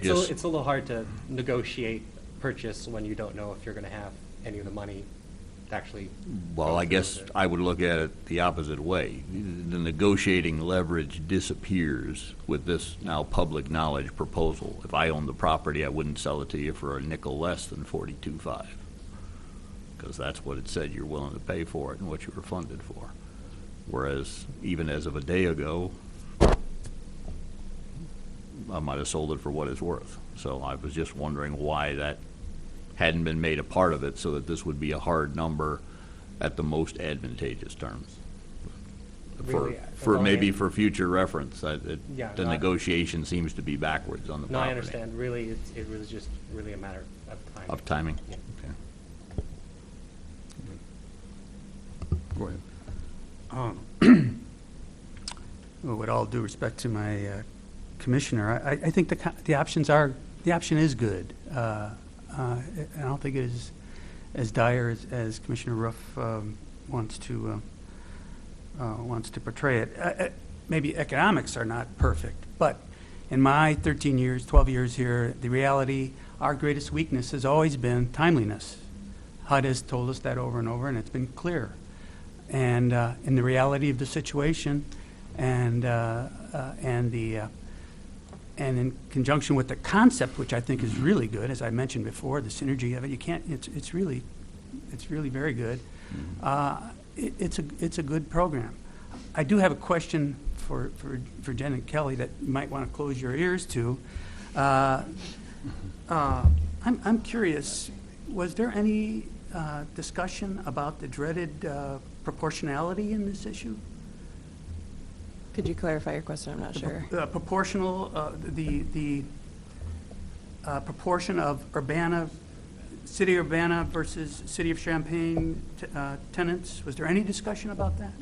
know, it's a little hard to negotiate purchase when you don't know if you're going to have any of the money to actually. Well, I guess I would look at it the opposite way. The negotiating leverage disappears with this now public knowledge proposal. If I owned the property, I wouldn't sell it to you for a nickel less than $42,500, because that's what it said you're willing to pay for it and what you were funded for. Whereas even as of a day ago, I might have sold it for what it's worth. So I was just wondering why that hadn't been made a part of it, so that this would be a hard number at the most advantageous terms. Really, Maybe for future reference, the no, negotiation seems to be backwards on the No, property. I understand. Really, it was just really a matter of time. Of timing? Yeah. Okay. Go ahead. Well, with all due respect to my commissioner, I think the option is good. I don't think it is as dire as Commissioner Roof wants to portray it. Maybe economics are not perfect, but in my 13 years, 12 years here, the reality, our greatest weakness has always been timeliness. HUD has told us that over and over, and it's been clear. And in the reality of the situation, and in conjunction with the concept, which I think is really good, as I mentioned before, the synergy of it, it's really very good. It's a good program. I do have a question for Jen and Kelly that you might want to close your ears to. I'm curious, was there any discussion about the dreaded proportionality in this issue? Could you clarify your question? I'm not sure. The proportion of City of Urbana versus City of Champaign tenants. Was there any discussion about that?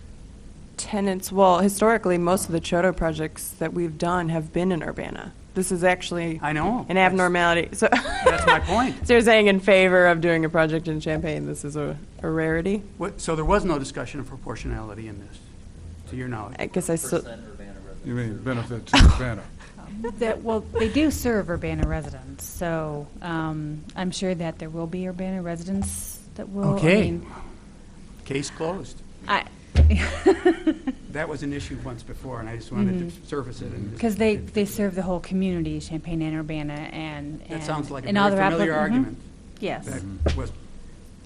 Tenants, well, historically, most of the Choto projects that we've done have been in Urbana. This is actually I know an abnormality. So that's my point. So you're saying in favor of doing a project in Champaign, this is a rarity? So there was no discussion of proportionality in this, to your knowledge? I guess I still... You mean benefit to Urbana? Well, they do serve Urbana residents, so I'm sure that there will be Urbana residents that will. Okay. I mean, Case closed. That was an issue once before, and I just wanted to surface it. Because they serve the whole community, Champaign and Urbana, and That sounds like a and very all their familiar argument. Yes. That was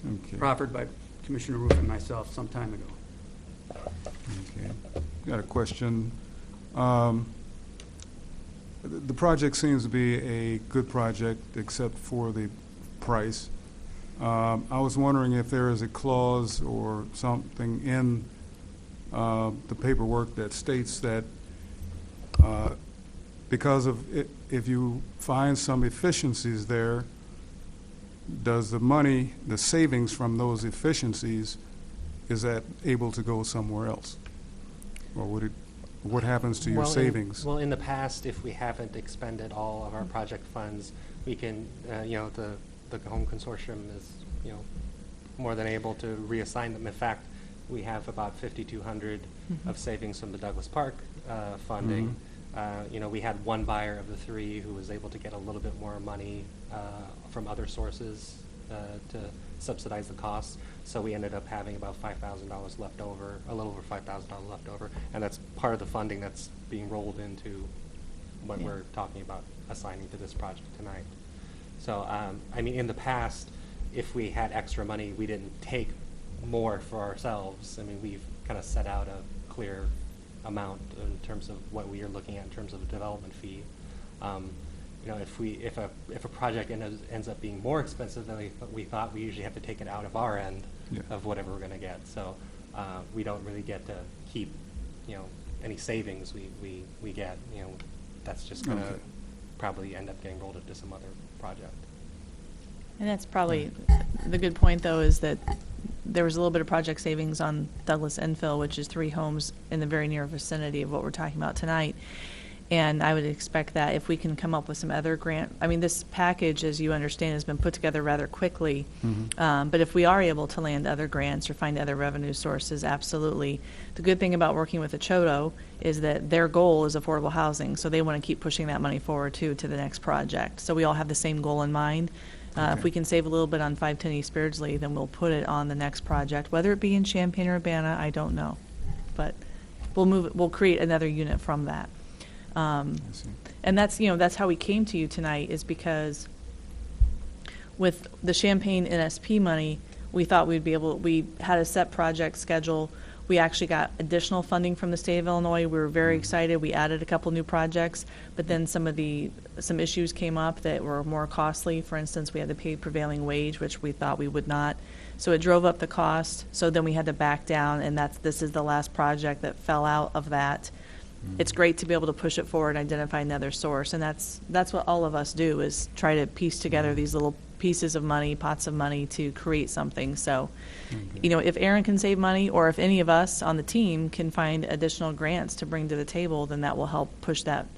Okay. proffered by Commissioner Roof and myself some time ago. Okay. Got a question. The project seems to be a good project, except for the price. I was wondering if there is a clause or something in the paperwork that states that because of if you find some efficiencies there, does the money, the savings from those efficiencies, is that able to go somewhere else? Or would it, what happens to your savings? Well, in the past, if we haven't expended all of our project funds, we can, the Home Consortium is, more than able to reassign them. In fact, we have about 5,200 of savings from the Douglas Park funding. We had one buyer of the three who was able to get a little bit more money from other sources to subsidize the costs. So we ended up having about $5,000 left over, a little over $5,000 left over, and that's part of the funding that's being rolled into what we're talking about assigning to this project tonight. So, in the past, if we had extra money, we didn't take more for ourselves. We've kind of set out a clear amount in terms of what we are looking at in terms of a development fee. If a project ends up being more expensive than we thought, we usually have to take it out of our end of whatever we're going to get. So we don't really get to keep, any savings we get. That's just going to probably end up getting rolled into some other project. And that's probably the good point, though, is that there was a little bit of project savings on Douglas Enfield, which is 3 homes in the very near vicinity of what we're talking about tonight. And I would expect that if we can come up with some other grant, this package, as you understand, has been put together rather quickly. But if we are able to land other grants or find other revenue sources, absolutely. The good thing about working with the Choto is that their goal is affordable housing, so they want to keep pushing that money forward, too, to the next project. So we all have the same goal in mind. If we can save a little bit on 510 East Beardsley, then we'll put it on the next project, whether it be in Champaign or Urbana, I don't know. But we'll create another unit from that. And that's how we came to you tonight, is because with the Champaign NSP money, we thought we had a set project schedule. We actually got additional funding from the state of Illinois. We were very excited. We added a couple new projects, but then some issues came up that were more costly. For instance, we had to pay prevailing wage, which we thought we would not. So it drove up the cost. So then we had to back down, and this is the last project that fell out of that. It's great to be able to push it forward and identify another source, and that's what all of us do, is try to piece together these little pieces of money, pots of money, to create something. So, if Aaron can save money, or if any of us on the team can find additional grants to bring to the table, then that will help push that,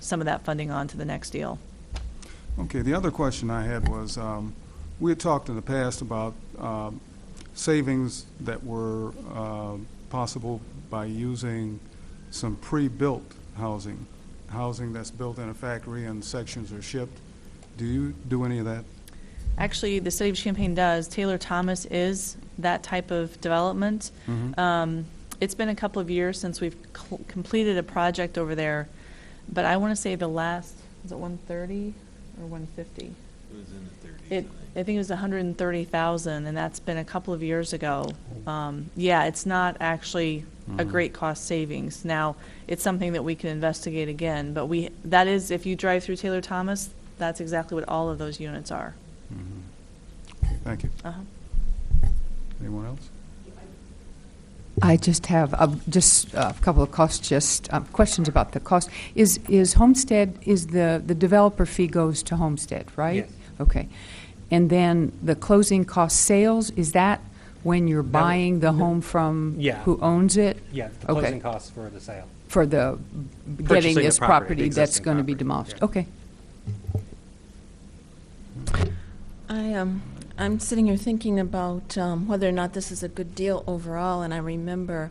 some of that funding on to the next deal. Okay, the other question I had was, we had talked in the past about savings that were possible by using some pre-built housing that's built in a factory and sections are shipped. Do you do any of that? Actually, the city of Champaign does. Taylor Thomas is that type of development. It's been a couple of years since we've completed a project over there, but I want to say the last, was it 130 or 150? It was in the 30s. I think it was 130,000, and that's been a couple of years ago. It's not actually a great cost savings. Now, it's something that we can investigate again, but that is, if you drive through Taylor Thomas, that's exactly what all of those units are. Okay, thank you. Anyone else? I just have a couple of questions about the cost. Is Homestead, the developer fee goes to Homestead, right? Yes. Okay. And then the closing cost sales, is that when you're buying the home from who owns it? Yeah, the closing costs for the sale. For the getting this property that's going to be demolished. Yeah. Okay. I'm sitting here thinking about whether or not this is a good deal overall, and I remember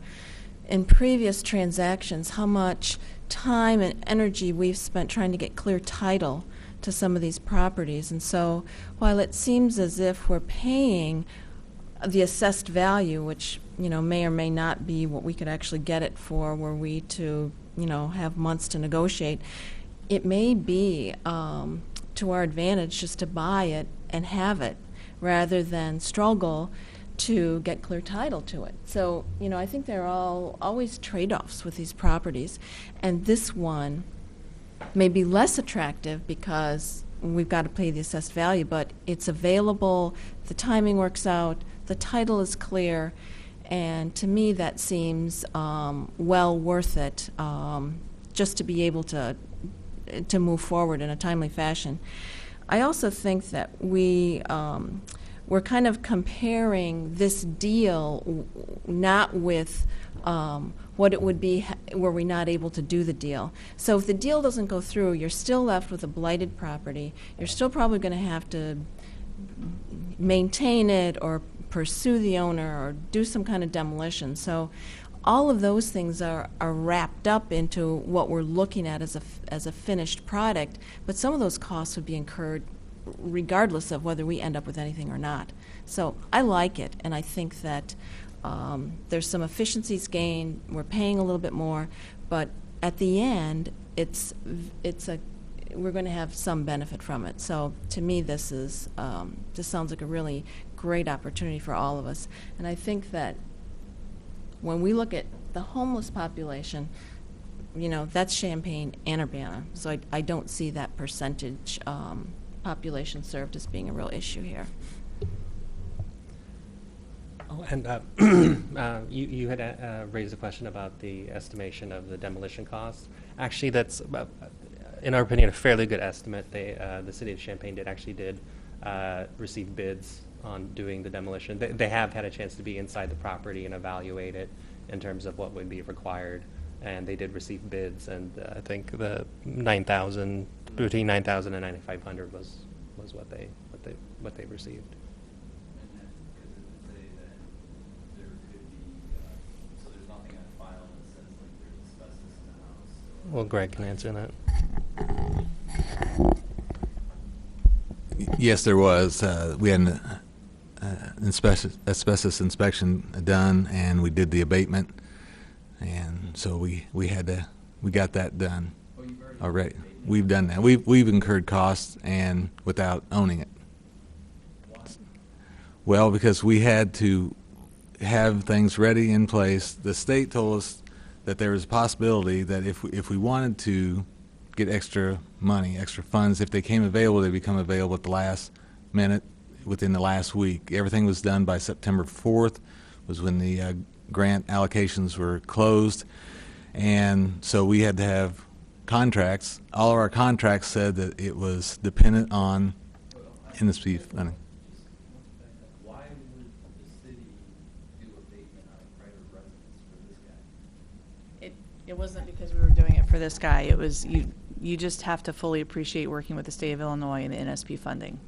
in previous transactions how much time and energy we've spent trying to get clear title to some of these properties. And so while it seems as if we're paying the assessed value, which may or may not be what we could actually get it for were we to have months to negotiate, it may be to our advantage just to buy it and have it rather than struggle to get clear title to it. So, I think there are always trade-offs with these properties, and this one may be less attractive because we've got to pay the assessed value, but it's available, the timing works out, the title is clear, and to me that seems well worth it, just to be able to move forward in a timely fashion. I also think that we're kind of comparing this deal not with what it would be were we not able to do the deal. So if the deal doesn't go through, you're still left with a blighted property. You're still probably going to have to maintain it or pursue the owner or do some kind of demolition. So all of those things are wrapped up into what we're looking at as a finished product, but some of those costs would be incurred regardless of whether we end up with anything or not. So I like it, and I think that there's some efficiencies gained. We're paying a little bit more, but at the end, we're going to have some benefit from it. So to me, this sounds like a really great opportunity for all of us. And I think that when we look at the homeless population, that's Champaign and Urbana. So I don't see that percentage population served as being a real issue here. Oh, and you had raised a question about the estimation of the demolition costs. Actually, that's, in our opinion, a fairly good estimate. The city of Champaign did receive bids on doing the demolition. They have had a chance to be inside the property and evaluate it in terms of what would be required, and they did receive bids. And I think the between $9,000 and $9,500 was what they received. Well, Greg can answer that. Yes, there was. We had an asbestos inspection done, and we did the abatement, and so we got that done already. We've done that. We've incurred costs and without owning it. Well, because we had to have things ready in place. The state told us that there was a possibility that if we wanted to get extra money, extra funds, if they came available, they become available at the last minute within the last week. Everything was done by September 4th was when the grant allocations were closed, and so we had to have contracts. All of our contracts said that it was dependent on NSP funding. Why would the city do abatement on a private residence for this guy? It wasn't because we were doing it for this guy. It was you just have to fully appreciate working with the state of Illinois and the NSP funding.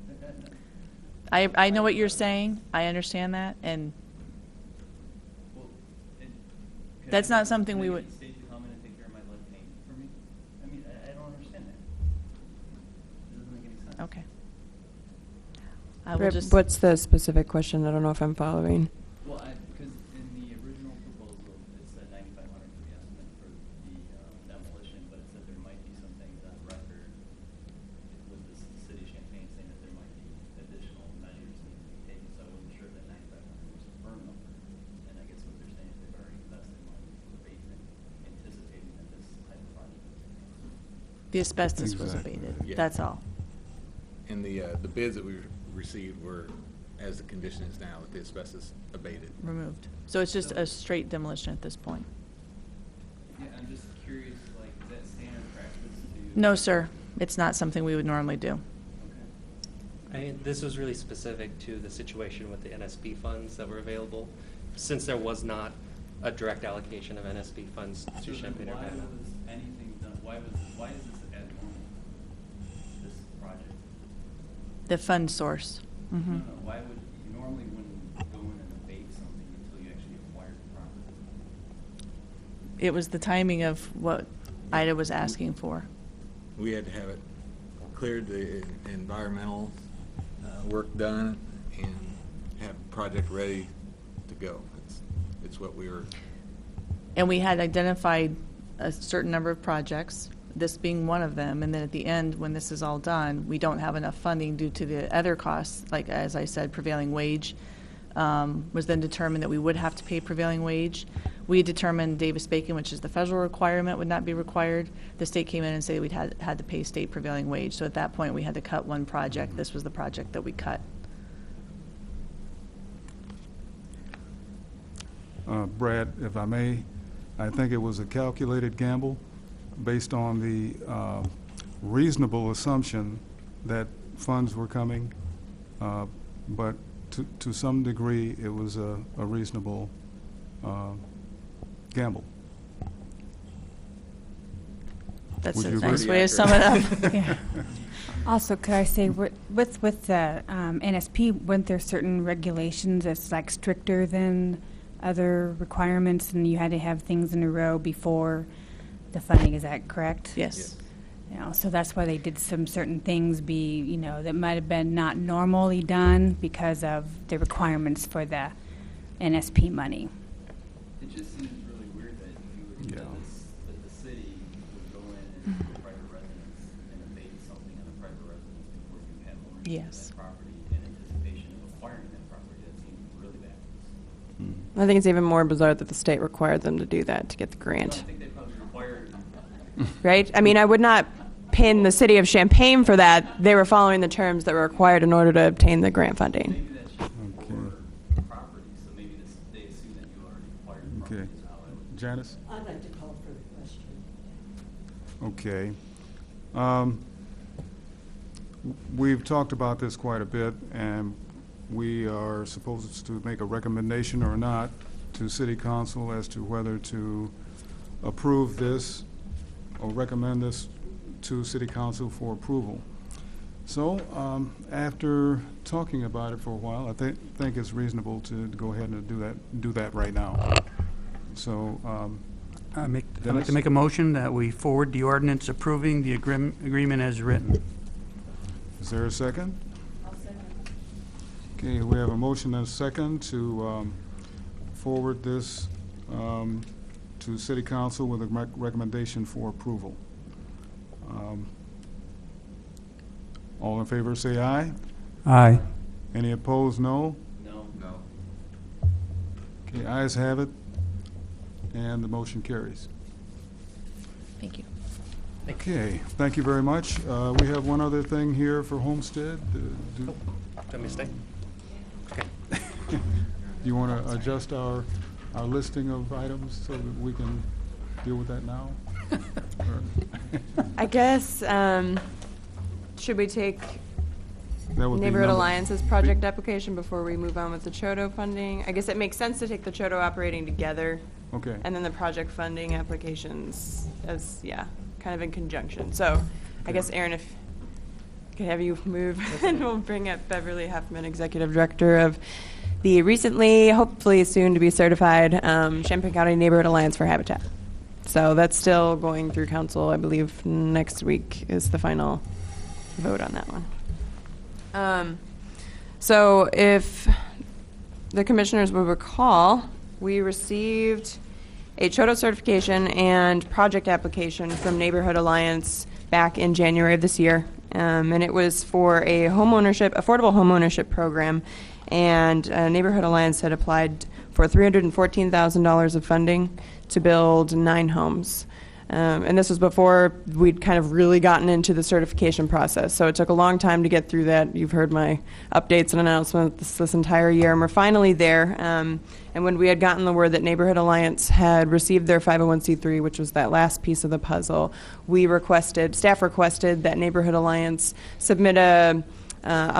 I know what you're saying. I understand that, and that's not something we would. State to come in and take care of my lead paint for me? I mean, I don't understand that. It doesn't make any sense. Okay. I will just. What's the specific question? I don't know if I'm following. Well, because in the original proposal, it said $9,500 for the estimate for the demolition, but it said there might be some things on record with the city of Champaign saying that there might be additional measures need to be taken. So I wasn't sure that $9,500 was a firm number. And I guess what they're saying is they've already invested money for abatement, anticipating that this type of project was going to happen. The asbestos was Exactly. abated. Yeah. That's all. And the bids that we received were as the condition is now, with the asbestos abated. Removed. So it's just a straight demolition at this point. Yeah, I'm just curious, like, is that standard practice to? No, sir. It's not something we would normally do. This was really specific to the situation with the NSP funds that were available, since there was not a direct allocation of NSP funds to Champaign Why Urbana. was anything done, why is this abnormal, this project? The fund source. No, Mm-hmm. why would, you normally wouldn't go in and abate something until you actually acquired the property? It was the timing of what Ida was asking for. We had to have it cleared, the environmental work done, and have the project ready to go. It's what we were. And we had identified a certain number of projects, this being one of them, and then at the end, when this is all done, we don't have enough funding due to the other costs, like, as I said, prevailing wage was then determined that we would have to pay prevailing wage. We determined Davis-Bacon, which is the federal requirement, would not be required. The state came in and said we'd had to pay state prevailing wage. So at that point, we had to cut one project. This was the project that we cut. Brad, if I may, I think it was a calculated gamble based on the reasonable assumption that funds were coming, but to some degree, it was a reasonable gamble. That's Would a you nice agree? way to sum it up. Yeah. Also, could I say, with the NSP, weren't there certain regulations that's like stricter than other requirements, and you had to have things in a row before the funding? Is that correct? Yes. You know, so that's why they did some certain things that might have been not normally done because of the requirements for the NSP money. It just seems really weird that you would, Yeah. that the city would go in and do a private residence and abate something on a private residence before you have ownership Yes. of that property in anticipation of acquiring that property. That seems really backwards. I think it's even more bizarre that the state required them to do that to get the I grant, think they probably required right? I mean, I would not pin the city of Champaign for that. They were following the terms that were required in order to obtain the grant funding. maybe that's just Okay. for property, so maybe they assume that you already acquired the property. Okay. is how I would- Janice? I'd like to call for the question. Okay. We've talked about this quite a bit, and we are supposed to make a recommendation or not to City Council as to whether to approve this or recommend this to City Council for approval. So, after talking about it for a while, I think it's reasonable to go ahead and do that right now. So, I'd like Dennis? to make a motion that we forward the ordinance approving the agreement as written. is there a second? Okay, we have a motion and a second to forward this to City Council with a recommendation for approval. All in favor, say aye. Aye. Any opposed, no. No. Okay, ayes have it, and the motion carries. Thank you. Okay, thank you very much. We have one other thing here for Homestead. Do you want me to stay? Okay. You want to adjust our listing of items so that we can deal with that now? Or- I guess, should we take That would be Neighborhood number- Alliance's project application before we move on with the Chodo funding? I guess it makes sense to take the Chodo operating together, Okay. and then the project funding applications as, kind of in conjunction. So I guess, Aaron, if I could have you move, and we'll bring up Beverly Huffman, Executive Director of the recently, hopefully soon to be certified Champaign County Neighborhood Alliance for Habitat. So that's still going through council. I believe next week is the final vote on that one. So if the commissioners will recall, we received a Chodo certification and project application from Neighborhood Alliance back in January of this year. And it was for a affordable homeownership program. And Neighborhood Alliance had applied for $314,000 of funding to build 9 homes. And this was before we'd kind of really gotten into the certification process. So it took a long time to get through that. You've heard my updates and announcements this entire year, and we're finally there. And when we had gotten the word that Neighborhood Alliance had received their 501c3, which was that last piece of the puzzle, staff requested that Neighborhood Alliance submit a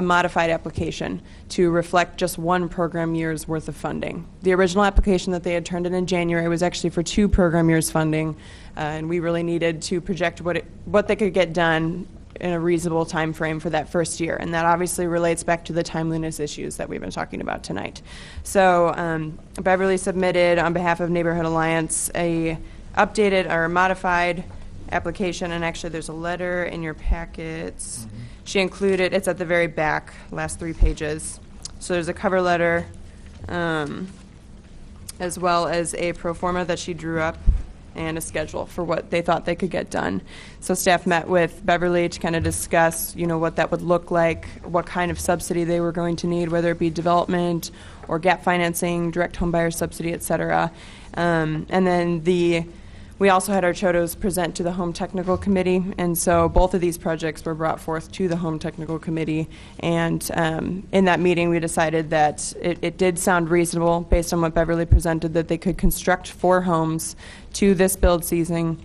modified application to reflect just one program year's worth of funding. The original application that they had turned in January was actually for 2 program years funding, and we really needed to project what they could get done in a reasonable time frame for that first year, and that obviously relates back to the timeliness issues that we've been talking about tonight. So Beverly submitted on behalf of Neighborhood Alliance a updated or modified application, and actually there's a letter in your packets. She included, it's at the very back, last 3 pages. So there's a cover letter, as well as a pro forma that she drew up and a schedule for what they thought they could get done. So staff met with Beverly to kind of discuss, what that would look like, what kind of subsidy they were going to need, whether it be development or gap financing, direct home buyer subsidy, et cetera. And then we also had our CHOTOs present to the Home Technical Committee, and so both of these projects were brought forth to the Home Technical Committee. And in that meeting, we decided that it did sound reasonable, based on what Beverly presented, that they could construct 4 homes to this build season,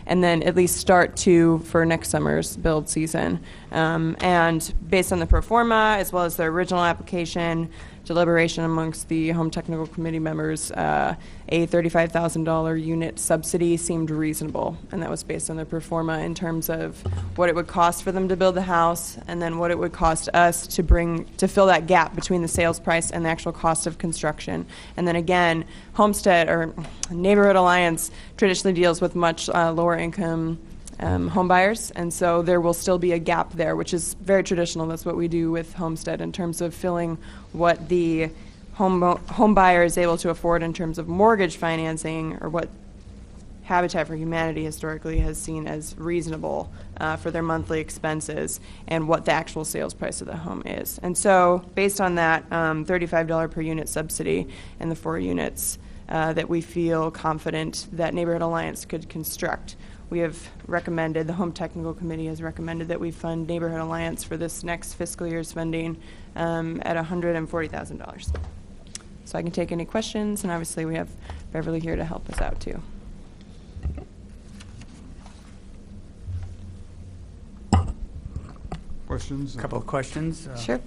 and then at least start 2 for next summer's build season. And based on the pro forma, as well as the original application, deliberation amongst the Home Technical Committee members, a $35,000 unit subsidy seemed reasonable, and that was based on the pro forma in terms of what it would cost for them to build the house, and then what it would cost us to fill that gap between the sales price and the actual cost of construction. And then again, Homestead or Neighborhood Alliance traditionally deals with much lower income home buyers, and so there will still be a gap there, which is very traditional. That's what we do with Homestead in terms of filling what the home buyer is able to afford in terms of mortgage financing, or what Habitat for Humanity historically has seen as reasonable for their monthly expenses, and what the actual sales price of the home is. And so based on that $35 per unit subsidy and the 4 units that we feel confident that Neighborhood Alliance could construct, we have recommended, the Home Technical Committee has recommended that we fund Neighborhood Alliance for this next fiscal year's funding at $140,000. So I can take any questions, and obviously we have Beverly here to help us out too. Questions? A couple of questions. Sure.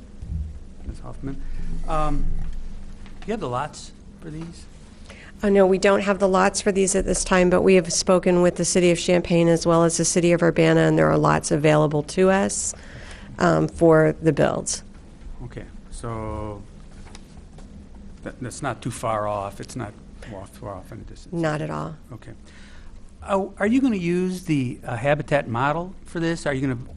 Ms. Hoffman. Do you have the lots for these? No, we don't have the lots for these at this time, but we have spoken with the City of Champaign as well as the City of Urbana, and there are lots available to us for the builds. Okay, so that's not too far off. It's not far off in the distance. Not at all. Okay. Are you going to use the Habitat model for this? Are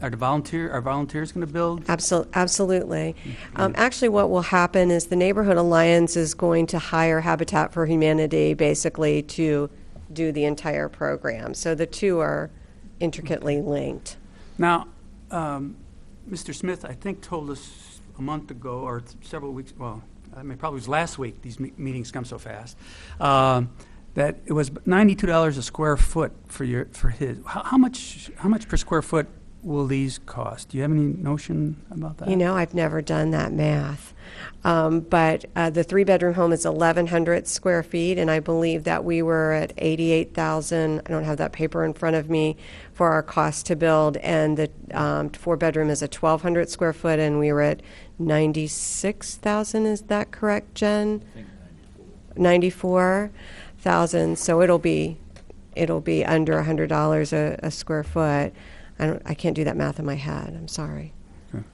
volunteers going to build? Absolutely. Actually, what will happen is the Neighborhood Alliance is going to hire Habitat for Humanity basically to do the entire program. So the two are intricately linked. Now, Mr. Smith, I think, told us a month ago or several weeks, well, I mean, probably it was last week, these meetings come so fast, that it was $92 a square foot for his. How much per square foot will these cost? Do you have any notion about that? I've never done that math. But the 3-bedroom home is 1,100 square feet, and I believe that we were at 88,000. I don't have that paper in front of me for our cost to build, and the 4-bedroom is a 1,200 square foot, and we were at 96,000. Is that correct, Jen? I think 94,000. So it'll be under $100 a square foot. I can't do that math in my head. I'm sorry. Okay.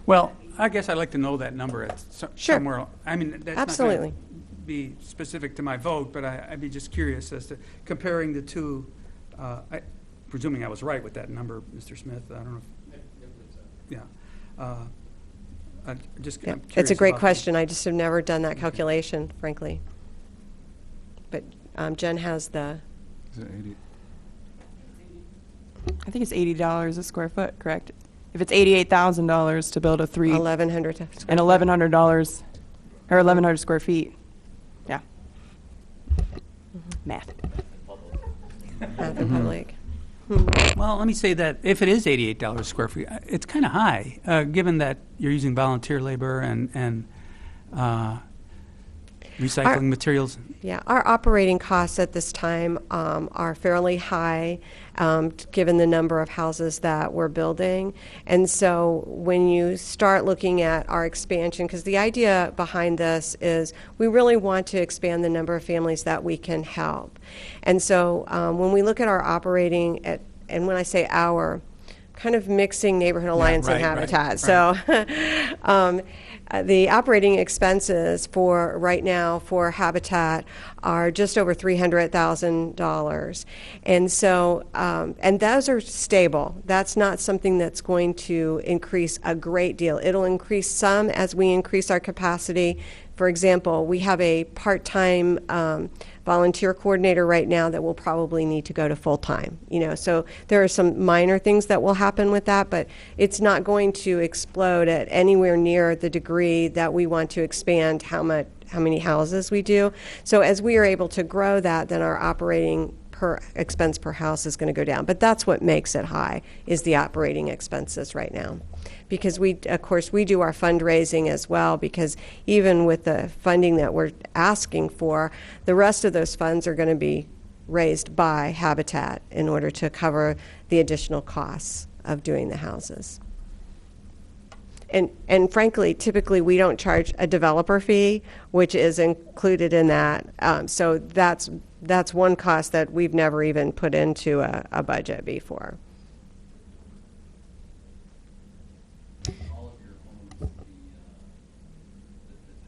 Well, I guess I'd like to know that number at somewhere. I mean, that's Absolutely. not going to be specific to my vote, but I'd be just curious as to comparing the two. Presuming I was right with that number, Mr. Smith. I don't know. Yeah. I'm curious It's a great about question. I just have never done that calculation, frankly. But Jen has the. Is it 80? I think it's $80 a square foot, correct? If it's $88,000 to build a 1,100 and $1,100 or 1,100 square feet, yeah. Math. Math in public. Well, let me say that if it is $88 a square feet, it's kind of high, given that you're using volunteer labor and recycling materials. Yeah, our operating costs at this time are fairly high, given the number of houses that we're building. And so when you start looking at our expansion, because the idea behind this is we really want to expand the number of families that we can help. And so when we look at our operating, and when I say our, kind of mixing Neighborhood Alliance and Habitat. So The operating expenses for right now for Habitat are just over $300,000. And so, and those are stable. That's not something that's going to increase a great deal. It'll increase some as we increase our capacity. For example, we have a part-time volunteer coordinator right now that will probably need to go to full-time. So there are some minor things that will happen with that, but it's not going to explode at anywhere near the degree that we want to expand how many houses we do. So as we are able to grow that, then our operating expense per house is going to go down. But that's what makes it high, is the operating expenses right now. Because of course, we do our fundraising as well, because even with the funding that we're asking for, the rest of those funds are going to be raised by Habitat in order to cover the additional costs of doing the houses. And frankly, typically we don't charge a developer fee, which is included in that. So that's one cost that we've never even put into a budget before. All of your homes, the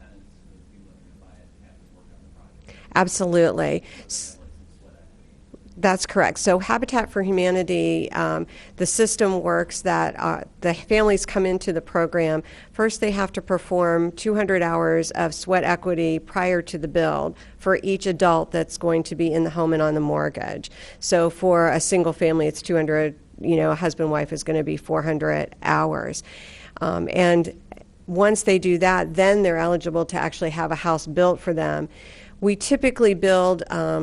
tenants, the people that are going to buy it, have to work on the project. Absolutely. That's correct. So Habitat for Humanity, the system works that the families come into the program. First, they have to perform 200 hours of sweat equity prior to the build for each adult that's going to be in the home and on the mortgage. So for a single family, it's 200, a husband, wife is going to be 400 hours. And once they do that, then they're eligible to actually have a house built for them. We typically build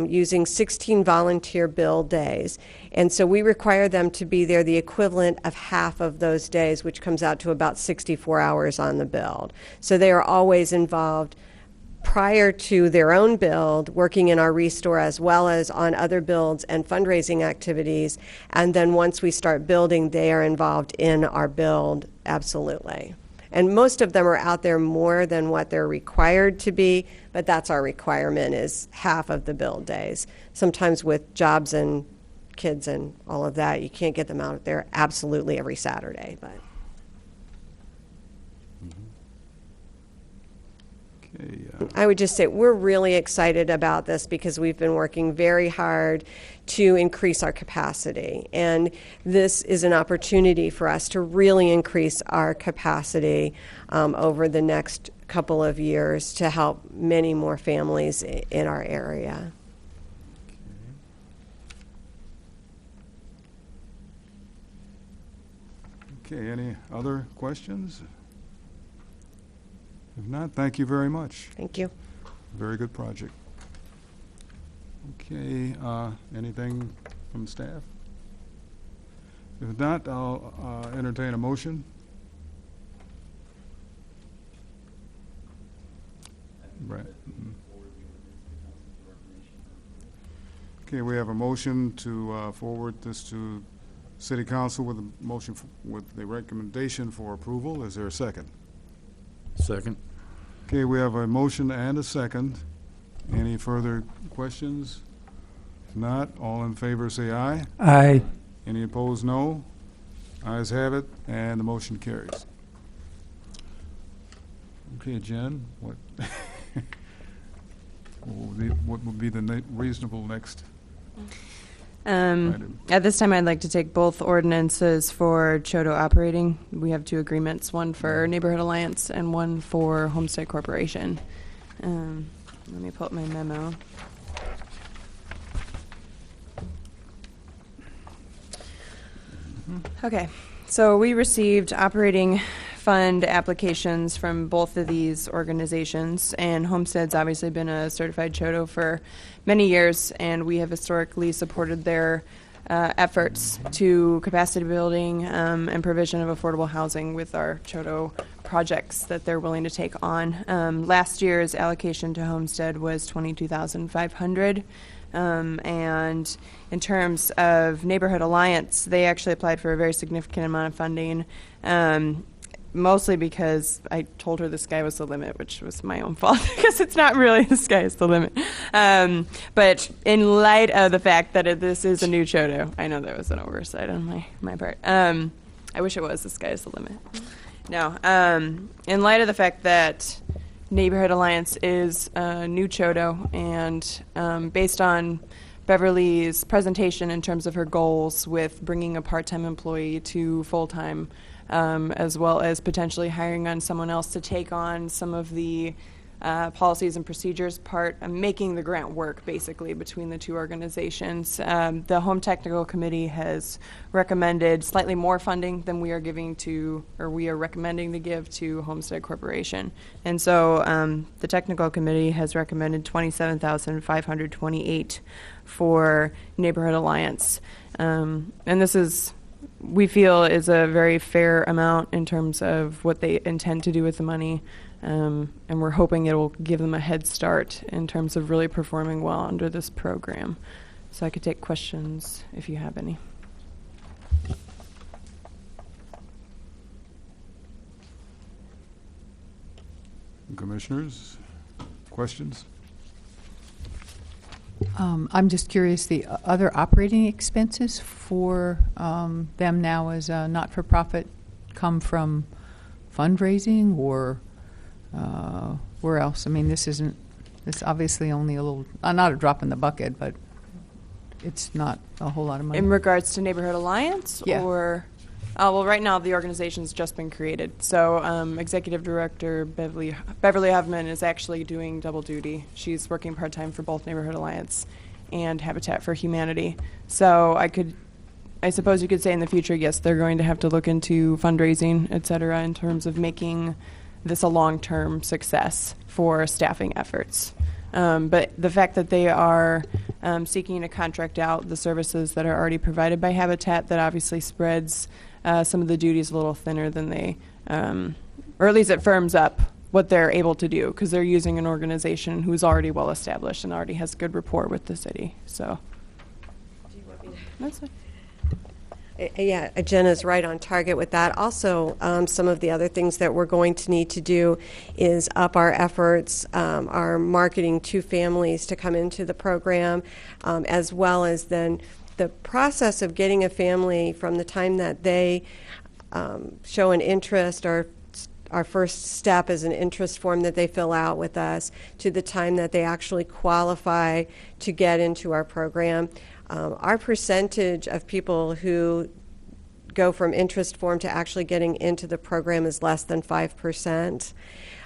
using 16 volunteer build days, and so we require them to be there the equivalent of half of those days, which comes out to about 64 hours on the build. So they are always involved prior to their own build, working in our Restore as well as on other builds and fundraising activities, and then once we start building, they are involved in our build, absolutely. And most of them are out there more than what they're required to be, but that's our requirement, is half of the build days. Sometimes with jobs and kids and all of that, you can't get them out there absolutely every Saturday. But Okay. I would just say we're really excited about this because we've been working very hard to increase our capacity. And this is an opportunity for us to really increase our capacity over the next couple of years to help many more families in our area. Okay, any other questions? If not, thank you very much. Thank you. Very good project. Okay, anything from staff? If not, I'll entertain a motion. Right. Okay, we have a motion to forward this to City Council with a motion with the recommendation for approval. Is there a second? Second. Okay, we have a motion and a second. Any further questions? If not, all in favor say aye. Aye. Any opposed, no. Ayes have it, and the motion carries. Okay, Jen, what what would be the reasonable next item? At this time, I'd like to take both ordinances for Choto operating. We have two agreements, one for Neighborhood Alliance and one for Homestead Corporation. Let me pull up my memo. Okay, so we received operating fund applications from both of these organizations, and Homestead's obviously been a certified Choto for many years, and we have historically supported their efforts to capacity building and provision of affordable housing with our Choto projects that they're willing to take on. Last year's allocation to Homestead was $22,500. And in terms of Neighborhood Alliance, they actually applied for a very significant amount of funding, mostly because I told her the sky was the limit, which was my own fault because it's not really the sky is the limit. But in light of the fact that this is a new Choto, I know that was an oversight on my part. I wish it was the sky is the limit. No. In light of the fact that Neighborhood Alliance is a new Chodo, and based on Beverly's presentation in terms of her goals with bringing a part-time employee to full-time, as well as potentially hiring on someone else to take on some of the policies and procedures part, making the grant work basically between the two organizations. The Home Technical Committee has recommended slightly more funding than we are giving to, or we are recommending to give to Homestead Corporation. And so the Technical Committee has recommended $27,528 for Neighborhood Alliance. And this is, we feel, is a very fair amount in terms of what they intend to do with the money. And we're hoping it will give them a head start in terms of really performing well under this program. So I could take questions if you have any. Commissioners, questions? I'm just curious, the other operating expenses for them now as a not-for-profit come from fundraising or where else? I mean, this obviously only a little, not a drop in the bucket, but it's not a whole lot of money. In regards to Neighborhood Alliance? Yeah. Or, well, right now the organization's just been created. So Executive Director Beverly Huffman is actually doing double duty. She's working part-time for both Neighborhood Alliance and Habitat for Humanity. So I suppose you could say in the future, yes, they're going to have to look into fundraising, et cetera, in terms of making this a long-term success for staffing efforts. But the fact that they are seeking to contract out the services that are already provided by Habitat, that obviously spreads some of the duties a little thinner than they, or at least it firms up what they're able to do, because they're using an organization who's already well established and already has good rapport with the city. So, Do you want me to? that's fine. Yeah, Jenna's right on target with that. Also, some of the other things that we're going to need to do is up our efforts, our marketing to families to come into the program, as well as then the process of getting a family from the time that they show an interest, or our first step is an interest form that they fill out with us, to the time that they actually qualify to get into our program. Our percentage of people who go from interest form to actually getting into the program is less than 5%.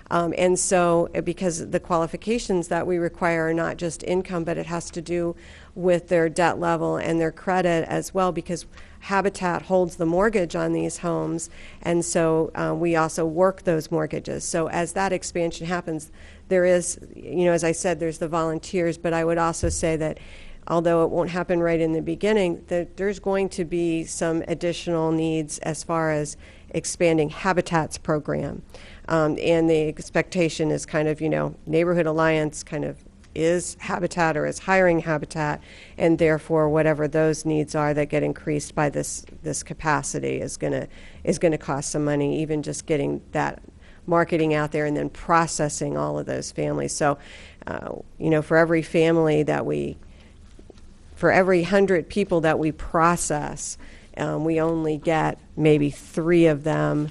And so, because the qualifications that we require are not just income, but it has to do with their debt level and their credit as well, because Habitat holds the mortgage on these homes, and so we also work those mortgages. So as that expansion happens, there is, as I said, there's the volunteers, but I would also say that although it won't happen right in the beginning, there's going to be some additional needs as far as expanding Habitat's program. And the expectation is kind of, Neighborhood Alliance kind of is Habitat or is hiring Habitat, and therefore whatever those needs are that get increased by this capacity is going to cost some money, even just getting that marketing out there and then processing all of those families. So, for every family for every 100 people that we process, we only get maybe 3 of them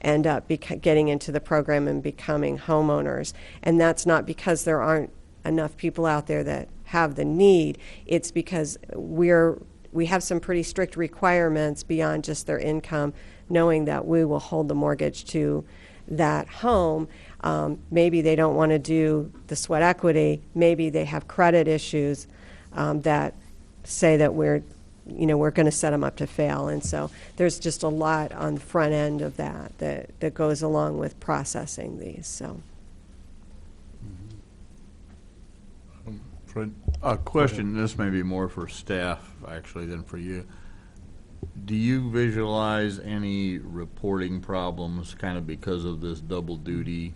end up getting into the program and becoming homeowners. And that's not because there aren't enough people out there that have the need. It's because we have some pretty strict requirements beyond just their income, knowing that we will hold the mortgage to that home. Maybe they don't want to do the sweat equity. Maybe they have credit issues that say that we're going to set them up to fail. And so there's just a lot on the front end of that goes along with processing these. So. Fred, a question, this may be more for staff actually than for you. Do you visualize any reporting problems kind of because of this double duty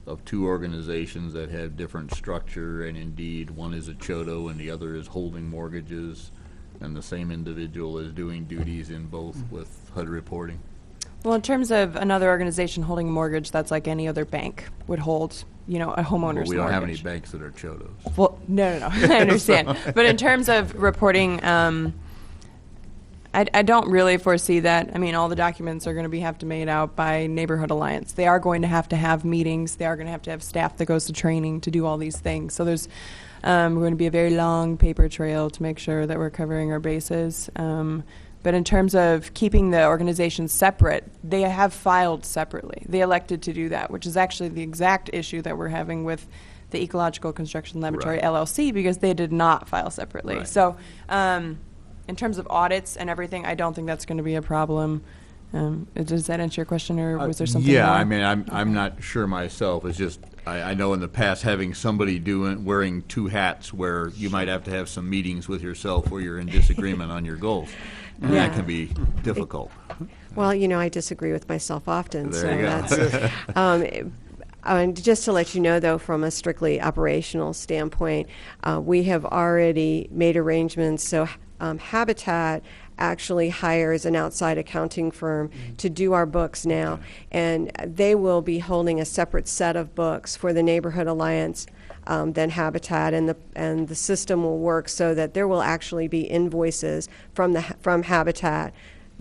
of 2 organizations that have different structure, and indeed one is a Chodo and the other is holding mortgages, and the same individual is doing duties in both with HUD reporting? Well, in terms of another organization holding a mortgage, that's like any other bank would hold, a homeowner's mortgage. We don't have any banks that are Chodos. Well, no, I understand. But in terms of reporting, I don't really foresee that. I mean, all the documents are going to have to be made out by Neighborhood Alliance. They are going to have meetings. They are going to have staff that goes to training to do all these things. So there's going to be a very long paper trail to make sure that we're covering our bases. But in terms of keeping the organizations separate, they have filed separately. They elected to do that, which is actually the exact issue that we're having with the Ecological Construction Laboratory Right. LLC, because they did not file separately. Right. So in terms of audits and everything, I don't think that's going to be a problem. Does that answer your question, or was there something Yeah, more? I mean, I'm not sure myself. It's just, I know in the past, having somebody wearing two hats where you might have to have some meetings with yourself where you're in disagreement on your goals. And Yeah. that can be difficult. Well, I disagree with myself often, There so you go. that's. And just to let you know, though, from a strictly operational standpoint, we have already made arrangements. So Habitat actually hires an outside accounting firm to do our books now, and they will be holding a separate set of books for the Neighborhood Alliance than Habitat, and the system will work so that there will actually be invoices from Habitat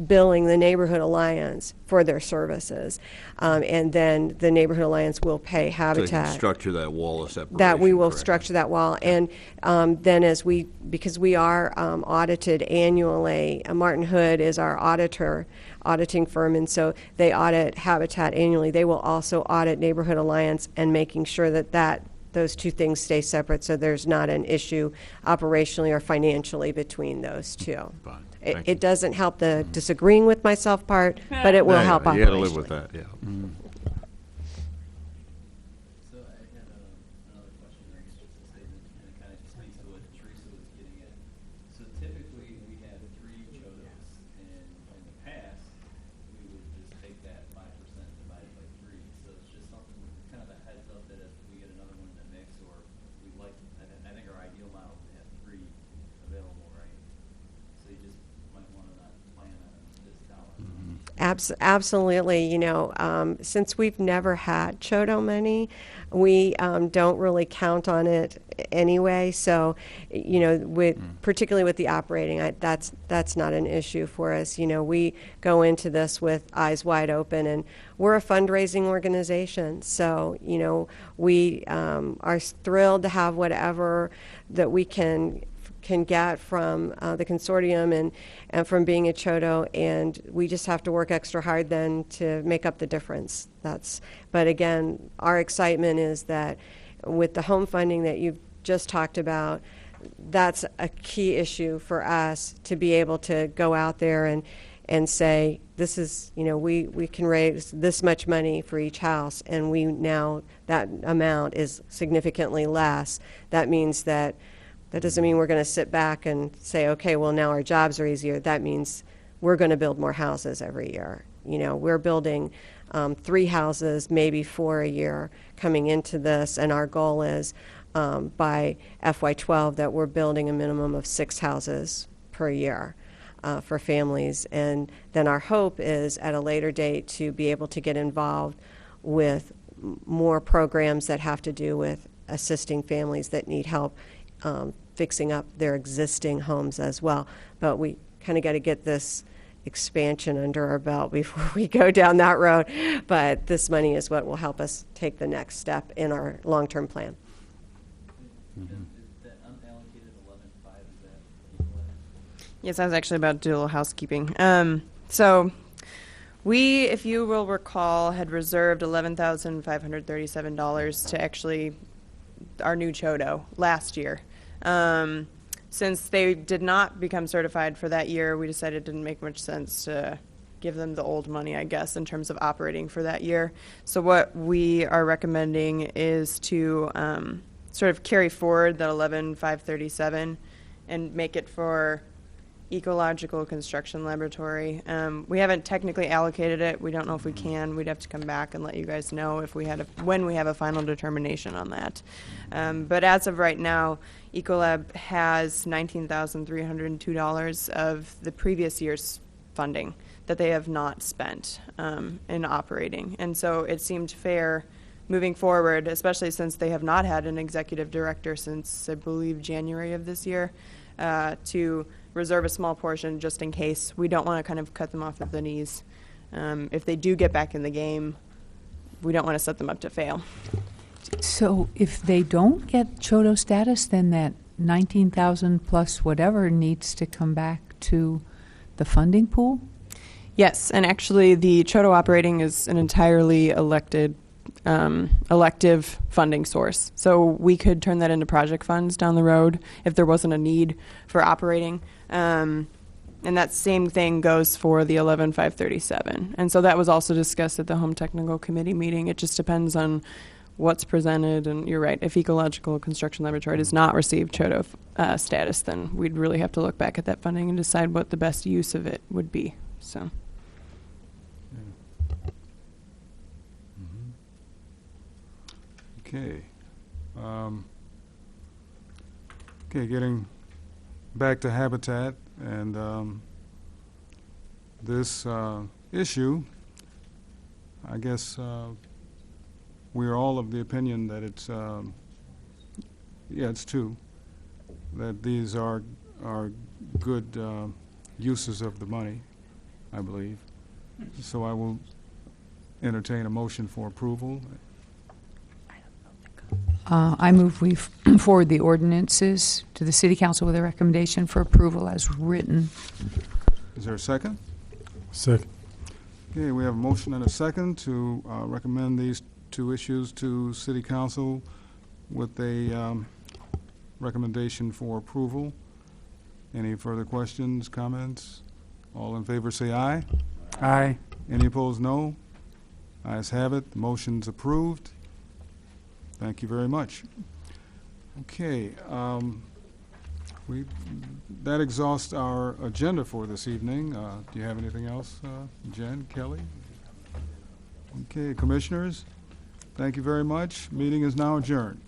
billing the Neighborhood Alliance for their services, and then the Neighborhood Alliance will pay So Habitat. you can structure that wall of separation. That we will correct? structure that wall, and then because we are audited annually, Martin Hood is our auditing firm, and so they audit Habitat annually. They will also audit Neighborhood Alliance, and making sure that those two things stay separate, so there's not an issue operationally or financially between those two. Fine. It Thank you. doesn't help the disagreeing with myself part, but it will Yeah, help operationally. You got to live with that, yeah. So I had another question, or I guess just a statement, and it kind of speaks to what Teresa was getting at. So typically, we have 3 CHODOs, and in the past, we would just take that 5% divided by 3. So it's just something, kind of a heads up that if we get another one in the mix, or we like, I think our ideal model is to have 3 available, right? So you just might want to not plan on this dollar. Absolutely. Since we've never had CHODO money, we don't really count on it anyway. So, particularly with the operating, that's not an issue for us. We go into this with eyes wide open, and we're a fundraising organization. So, we are thrilled to have whatever that we can get from the consortium and from being a CHODO, and we just have to work extra hard then to make up the difference. But again, our excitement is that with the home funding that you've just talked about, that's a key issue for us to be able to go out there and say, this is, we can raise this much money for each house, and we now, that amount is significantly less. That means that doesn't mean we're going to sit back and say, okay, well, now our jobs are easier. That means we're going to build more houses every year. We're building 3 houses, maybe 4 a year coming into this, and our goal is by FY12 that we're building a minimum of 6 houses per year for families. And then our hope is at a later date to be able to get involved with more programs that have to do with assisting families that need help fixing up their existing homes as well. But we kind of got to get this expansion under our belt before we go down that road. But this money is what will help us take the next step in our long-term plan. Is that unallocated 11.5, is that equal? Yes, I was actually about to do a little housekeeping. So we, if you will recall, had reserved $11,537 to actually our new CHODO last year. Since they did not become certified for that year, we decided it didn't make much sense to give them the old money, I guess, in terms of operating for that year. So what we are recommending is to sort of carry forward that 11,537 and make it for Ecological Construction Laboratory. We haven't technically allocated it. We don't know if we can. We'd have to come back and let you guys know if we had when we have a final determination on that. But as of right now, Ecolab has $19,302 of the previous year's funding that they have not spent in operating. And so it seemed fair moving forward, especially since they have not had an executive director since, I believe, January of this year, to reserve a small portion just in case. We don't want to kind of cut them off at the knees. If they do get back in the game, we don't want to set them up to fail. So if they don't get Chodo status, then that 19,000 plus whatever needs to come back to the funding pool? Yes, and actually the Chodo operating is an entirely elective funding source. So we could turn that into project funds down the road if there wasn't a need for operating. And that same thing goes for the 11,537. And so that was also discussed at the Home Technical Committee meeting. It just depends on what's presented. And you're right, if Ecological Construction Laboratory does not receive Chodo status, then we'd really have to look back at that funding and decide what the best use of it would be. So. Okay. Okay, getting back to Habitat and this issue, I guess we are all of the opinion that it's, it's two, that these are good uses of the money, I believe. So I will entertain a motion for approval. I move we forward the ordinances to the City Council with a recommendation for approval as written. Is there a second? Second. Okay, we have a motion and a second to recommend these two issues to City Council with a recommendation for approval. Any further questions, comments? All in favor say aye. Aye. Any opposed, no. Ayes have it. The motion's approved. Thank you very much. Okay, that exhausts our agenda for this evening. Do you have anything else, Jen, Kelly? Okay, commissioners, thank you very much. Meeting is now adjourned.